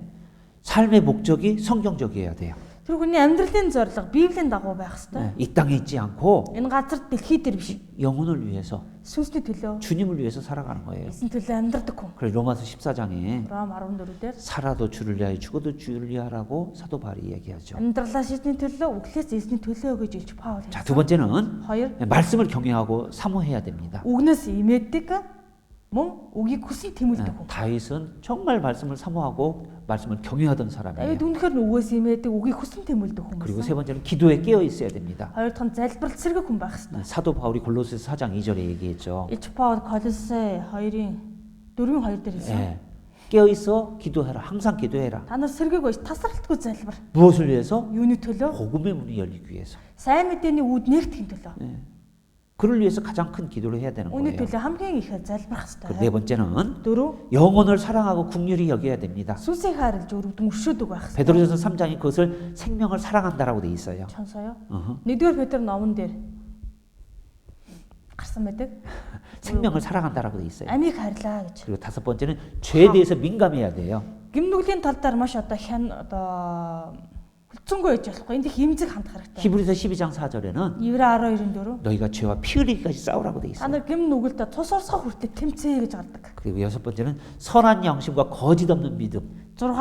A: 삶의 목적이 성경적이어야 돼요.
B: Тэр хүний амьдралын зорилго Библийн дагуу байх хэрэгтэй.
A: 이 땅에 있지 않고
B: Энэ газар дэлхий дээр биш.
A: 영혼을 위해서,
B: Сүнсний төлөө,
A: 주님을 위해서 살아가는 거예요.
B: эзэн төлөө амьдрдаг хүн.
A: 그래서 로마서 14장에
B: Ром 14-дээр
A: 살아도 주를 위하여 죽어도 주를 위하라고 사도 바울이 얘기하죠.
B: амьдралаа шийдний төлөө, өглөөс эзний төлөө гэж илж Паул
A: 자, 두
B: хэлсэн.
A: 번째는
B: Хоёр,
A: 말씀을 경외하고 사모해야 됩니다.
B: үгнээс имээдэг, мөн үгийг хүсэн тэмүүлдэг хүн.
A: 다윗은 정말 말씀을 사모하고 말씀을 경외하던 사람이에요.
B: Давид үнэхээр нүгээс имээдэг үгийг хүсэн тэмүүлдэг хүн
A: 그리고
B: байсан.
A: 세 번째는 기도에 깨어 있어야 됩니다.
B: Хоёр дахь нь залбирал сэргэг хүн байх хэрэгтэй.
A: 사도 바울이 골로새서 4장 2절에 얘기했죠.
B: Ич Паул Колосе 2-ын 4-2 дээр хэлсэн.
A: 예. 깨어 있어 기도해라. 항상 기도해라.
B: Та нар сэргэг байж тасралтгүй залбир.
A: 무엇을 위해서?
B: Юуны төлөө?
A: 복음의 문이 열리기 위해서.
B: Сайн мэдээний үүд нэгтгэхийн төлөө.
A: 그를 위해서 가장 큰 기도를 해야 되는
B: Үүний
A: 거예요.
B: төлөө хамгийн их залбирах
A: 네
B: хэрэгтэй.
A: 번째는
B: 4.
A: 영혼을 사랑하고 긍휼히 여겨야 됩니다.
B: Сүнсийг хайрлаж өргөдөн өршөөдөг байх хэрэгтэй.
A: 베드로전서 3장이 그것을 생명을 사랑한다라고 돼 있어요.
B: Сонсоё.
A: 어허.
B: 1-р Петр номон дээр гарсан байдаг.
A: 생명을 사랑한다라고 돼 있어요.
B: Амийг хайрлаа гэж.
A: 그리고 다섯 번째는 죄에 대해서 민감해야 돼요.
B: Гимнүглийн тал дээр маш хүлцэнгүй байж болохгүй. Энд их эмзэг хандах хэрэгтэй.
A: 히브리서 12장 4절에는
B: Еврей 12-4.
A: 너희가 죄와 피 흘리기까지 싸우라고 돼
B: Та
A: 있어요.
B: нар гим нүгэлдэ тус орсох хүртэл тэмцээ гэж гардаг.
A: 그리고 여섯 번째는 선한 양심과 거짓 없는 믿음.
B: 6.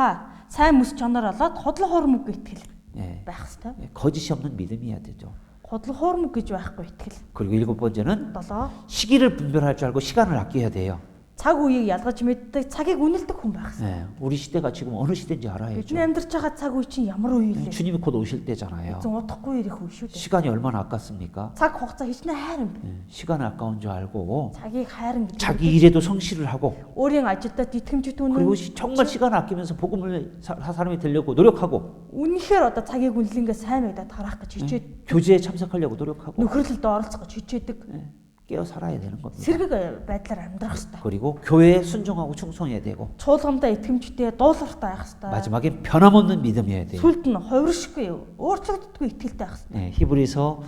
B: Сайн мэс чанар олоод хотлох хуурмаг итгэл
A: 예.
B: байх хэрэгтэй.
A: 거짓이 없는 믿음이어야 되죠.
B: Хотлох хуурмаг гэж байхгүй итгэл.
A: 그리고 일곱 번째는
B: 7.
A: 시기를 분별할 줄 알고 시간을 아껴야 돼요.
B: Цаг үеийг ялгаж мэддэг, цагийг үнэлдэг хүн байх хэрэгтэй.
A: 예. 우리 시대가 지금 어느 시대인지 알아야죠.
B: Бидний амьдарч байгаа цаг үе чинь ямар үе вэ?
A: 주님이 곧 오실 때잖아요.
B: Эзэн удахгүй ирэх үе шүү дээ.
A: 시간이 얼마나 아깝습니까?
B: Цаг хугацаа хичнээн хайран бай.
A: 예. 시간은 아까운 줄 알고
B: Цагийг хайран гэж.
A: 자기 일에도 성실을 하고
B: өөрийн 아жилдаа итгэмжтэй
A: 그리고
B: үнэн.
A: 정말 시간을 아끼면서 복음을 사람이 되려고 노력하고
B: Үнэхээр одоо цагийг үнэлэнгээ сайн мэдээд харах гэж хичээд
A: 교제에 참석하려고 노력하고
B: нөхөрлөлд оролцох гэж хичээдэг.
A: 깨어 살아야 되는 겁니다.
B: Сэргэг байдлаар амьдрах хэрэгтэй.
A: 그리고 교회에 순종하고 충성해야 되고
B: Чуулгандаа итгэмжтэй дуулууртай байх хэрэгтэй.
A: 마지막에 변함없는 믿음이어야 돼요.
B: Сүлд нь хувиршгүй, өөрчлөгддөггүй итгэлтэй байх хэрэгтэй.
A: 예, 히브리서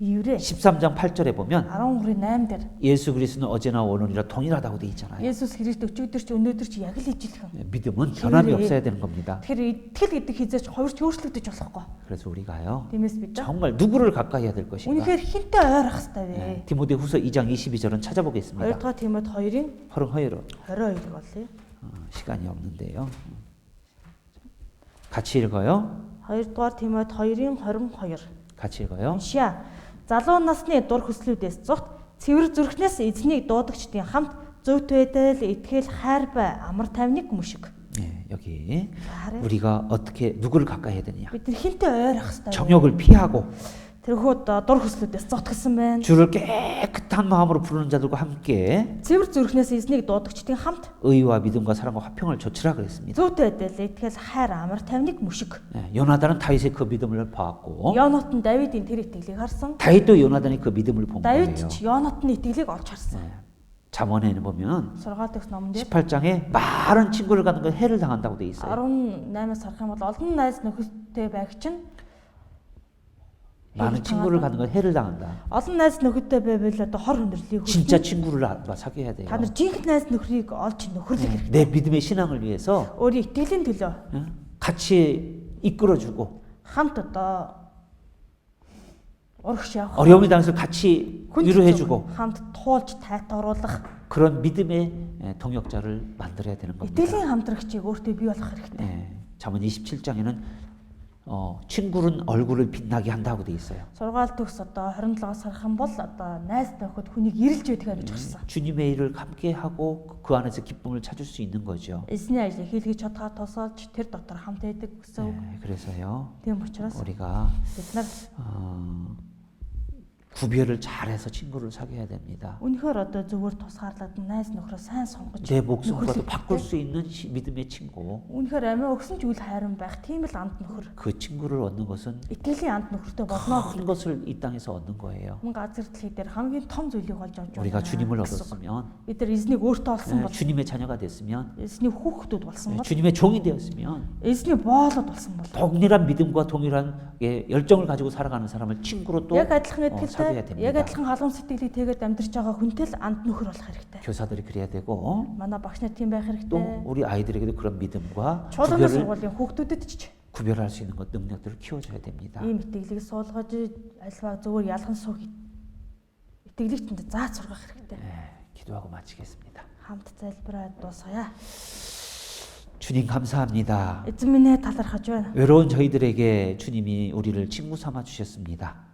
B: Еврей
A: 13장 8절에 보면
B: 13-8 дээр
A: 예수 그리스도는 어제나 오늘이라 동일하다고 돼 있잖아요.
B: Есүс Христ өчигдөр ч өнөөдөр ч яг л ижилхэн.
A: 예, 믿음은 변함이 없어야 되는 겁니다.
B: Тэгэхээр итгэл гэдэг хизээч хувирч өөрчлөгдөж болохгүй.
A: 그래서 우리가요
B: Тиймээс бид
A: 정말 누구를 가까이 해야 될 것인가?
B: үнэхээр хинтээ ойрох хэрэгтэй вэ?
A: 예, 디모데후서 2장 22절은
B: 2
A: 찾아보겠습니다.
B: дахь Тимот 2-ын
A: 허릉 허이로
B: 22-ыг болъё.
A: 시간이 없는데요. 같이 읽어요.
B: 2 дахь Тимот 2-ын 22.
A: 같이 읽어요.
B: Шиа. Залуу насны дур хүслүүдээс зогт цэвэр зүрхнээс эзнийг дуудагчдын хамт зөвхт байдал, итгэл, хайр бай, амар тайвныг мөшиг.
A: 예, 여기
B: Харин
A: 우리가 어떻게 누구를 가까이 해야 되느냐?
B: бид нар хинтээ ойрох хэрэгтэй.
A: 정욕을 피하고
B: Тэрхүү дур хүслүүдээс зогтгсон байна.
A: 주를 깨끗한 마음으로 부르는 자들과 함께
B: Цэвэр зүрхнээс эзнийг дуудагчдын хамт
A: 의와 믿음과 사랑과 화평을 조치라 그랬습니다.
B: зөвхт байдал, итгэл, хайр, амар тайвныг мөшиг.
A: 예, 요나단은 다윗의 그 믿음을 봐왔고
B: Йонот нь Давидын тэр итгэлийг харсан.
A: 다윗도 요나단이 그 믿음을 본
B: Давид
A: 거예요.
B: ч Йонотны итгэлийг олж харсан.
A: 예, 잠언에는 보면
B: 6 дахь номон дээр
A: 18장에 많은 친구를 갖는 건 해를 당한다고 돼 있어요.
B: 18-аас харах юм бол олон найз нөхөдтэй байх чинь
A: 많은 친구를 갖는 건 해를 당한다.
B: олон найз нөхөдтэй байвал одоо хор хүндрэлийг
A: 진짜 친구를 사귀어야 돼요.
B: та нар жинхэнэ найз нөхрийг олж нөхөрлөх хэрэгтэй.
A: 내 믿음의 신앙을 위해서
B: өөрийн итгэлийн төлөө
A: 같이 이끌어주고
B: хамт одоо урагш явах.
A: 어려움이 당해서 같이
B: хүн
A: 위로해주고
B: хамт туулж тайтгаруулах.
A: 그런 믿음의 동역자를 만들어야 되는 겁니다.
B: 이태лийн хамтрагчийг өөртөө бий болох хэрэгтэй.
A: 예, 잠언 27장에는 친구는 얼굴을 빛나게 한다고 돼 있어요.
B: Сургаал төгс одоо 27-аас харах юм бол одоо найз нөхөд хүнийг ирэлж байдаг гэж гарсан.
A: 주님의 일을 함께 하고 그 안에서 기쁨을 찾을 수 있는 거죠.
B: Эзний ажлыг хийлгэж чадхаа тусалж тэр дотор хамт байдаг гэсэн үг.
A: 예, 그래서요
B: Тийм учраас
A: 우리가
B: бид нар
A: 구별을 잘해서 친구를 사귀어야 됩니다.
B: үнэхээр одоо зүгээр тусгаарлаад найз нөхрөө сайн сонгож
A: 내 목숨과도
B: нөхөрлөх
A: 바꿀
B: хэрэгтэй.
A: 수 있는 믿음의 친구.
B: Үнэхээр амиа өгсөн ч үл хайран байх тийм л амт нөхөр.
A: 그 친구를 얻는 것은
B: Итгэлийн амт нөхөртэй болно.
A: 큰 것을 이 땅에서 얻는 거예요.
B: Хүн газар дэлхий дээр хамгийн том зүйлийг олж авч
A: 우리가 주님을
B: гэсэн үг.
A: 얻었으면,
B: Бид нар эзнийг өөртөө олсон бол
A: 주님의 자녀가 됐으면,
B: эзний хүүхдүүд болсон бол
A: 주님의 종이 되었으면
B: эзний боолод болсон бол
A: 동일한 믿음과 동일한 열정을 가지고 살아가는 사람을 친구로 또
B: яг адилхан
A: 사귀어야
B: итгэлтэй
A: 됩니다.
B: яг адилхан халуун сэтгэлийг тэгээд амьдрч байгаа хүнтэй л амт нөхөр болох хэрэгтэй.
A: 교사들이 그래야 되고
B: Манай багш нар тийм байх
A: 또
B: хэрэгтэй.
A: 우리 아이들에게도 그런 믿음과
B: Чуулганы
A: 구별을
B: сургуулийн хүүхдүүдэд ч
A: 구별할 수 있는 것 능력들을 키워줘야 됩니다.
B: ийм итгэлийг суулгаж альва зөвөр ялхан суух итгэлийг ч зааж сургах хэрэгтэй.
A: 기도하고 마치겠습니다.
B: Хамт залбираад дуусгая.
A: 주님 감사합니다.
B: Эзэн минь талархаж байна.
A: 외로운 저희들에게 주님이 우리를 친구 삼아 주셨습니다.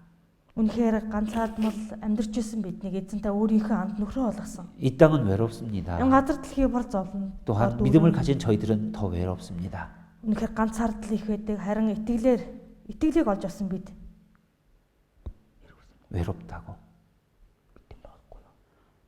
B: Үнэхээр ганцаардмал амьдарч байсан биднийг эзэнтэй өөрийнхөө анд нөхрөө болгосон.
A: 이 땅은 외롭습니다.
B: Энэ газар дэлхий бол зовлон.
A: 또한 믿음을 가진 저희들은 더 외롭습니다.
B: Үнэхээр ганцаардл их байдаг. Харин итгэлийг олж авсан бид
A: 외롭다고.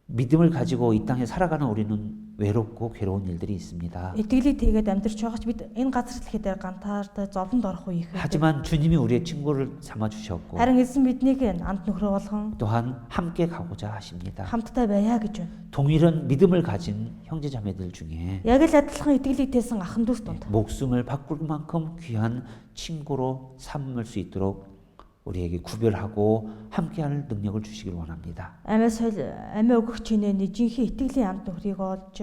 A: 믿음을 가지고 이 땅에 살아가는 우리는 외롭고 괴로운 일들이 있습니다.
B: итгэлийг тэгээд амьдарч байгаа ч бид энэ газар дэлхий дээр ганцаартай зовлонд орох үе их.
A: 하지만 주님이 우리의 친구를 삼아 주셨고
B: харин эзэн биднийг анд нөхрөө болгон
A: 또한 함께 가고자 하십니다.
B: хамтдаа байя гэж байна.
A: 동일한 믿음을 가진 형제자매들 중에
B: Яг л адилхан итгэлийг тээсэн ахын дүүс донд
A: 목숨을 바꿀 만큼 귀한 친구로 삼을 수 있도록 우리에게 구별하고 함께할 능력을 주시길 원합니다.
B: амиа өгөх чинээний жинхэнэ итгэлийн анд нөхрийг олж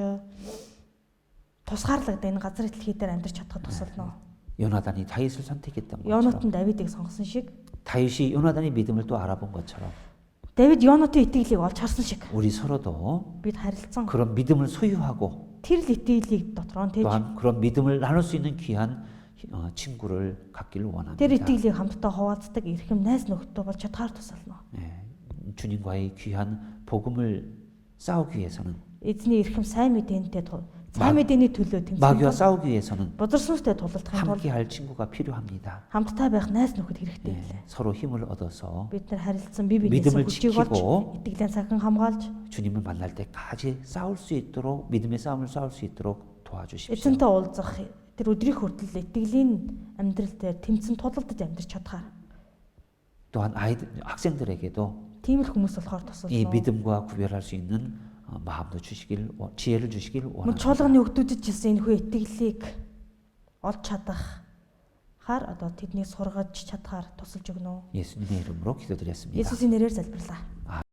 B: тусгаарлагдаа энэ газар дэлхий дээр амьдарч чадхад тусална.
A: 요나단이 다윗을 선택했던
B: Йонатан
A: 것처럼
B: Давидыг сонгосон шиг
A: 다윗이 요나단의 믿음을 또 알아본 것처럼
B: Давид Йонатын итгэлийг олж харсан шиг
A: 우리 서로도
B: бид харилцсан
A: 그런 믿음을 소유하고
B: тэр л итгэлийг дотор нь тэгж
A: 또한 그런 믿음을 나눌 수 있는 귀한 친구를 갖기를 원합니다.
B: тэр итгэлийг хамтдаа хуваалцдаг эрхэм найз нөхдөд болж чадхаар тусална.
A: 주님과의 귀한 복음을 싸우기 위해서는
B: Эзний эрхэм сайн мэдээний төлөө
A: 마귀와
B: тэмцэх
A: 싸우기 위해서는
B: бодросонтой тулалдахын тулд
A: 함께할 친구가 필요합니다.
B: хамтдаа байх найз нөхөд хэрэгтэй байлаа.
A: 서로 힘을 얻어서
B: бид нар харилцсан бие биенээс
A: 믿음을
B: хүчийг олж
A: 지키고
B: итгэлээ сахин хамгаалж
A: 주님을 만날 때까지 싸울 수 있도록 믿음의 싸움을 싸울 수 있도록 도와주십시오.
B: эзэнтэй уулзах тэр өдрийн хүртэл итгэлийн амьдрал дээр тэмцэн тулалдаж амьдрч чадхаар
A: 또한 학생들에게도
B: тийм л хүмүүс болохоор
A: 이
B: тусална.
A: 믿음과 구별할 수 있는 마음도 지혜를 주시길
B: Мөн
A: 원합니다.
B: чуулганы өгдүүдэд жилсэн энэхүү итгэлийг олж чадахаар одоо тэднийг сургаж чадхаар тусалж өгнө.
A: 예수님의 이름으로 기도드렸습니다.
B: Есүсийн нэрээр залбирлаа.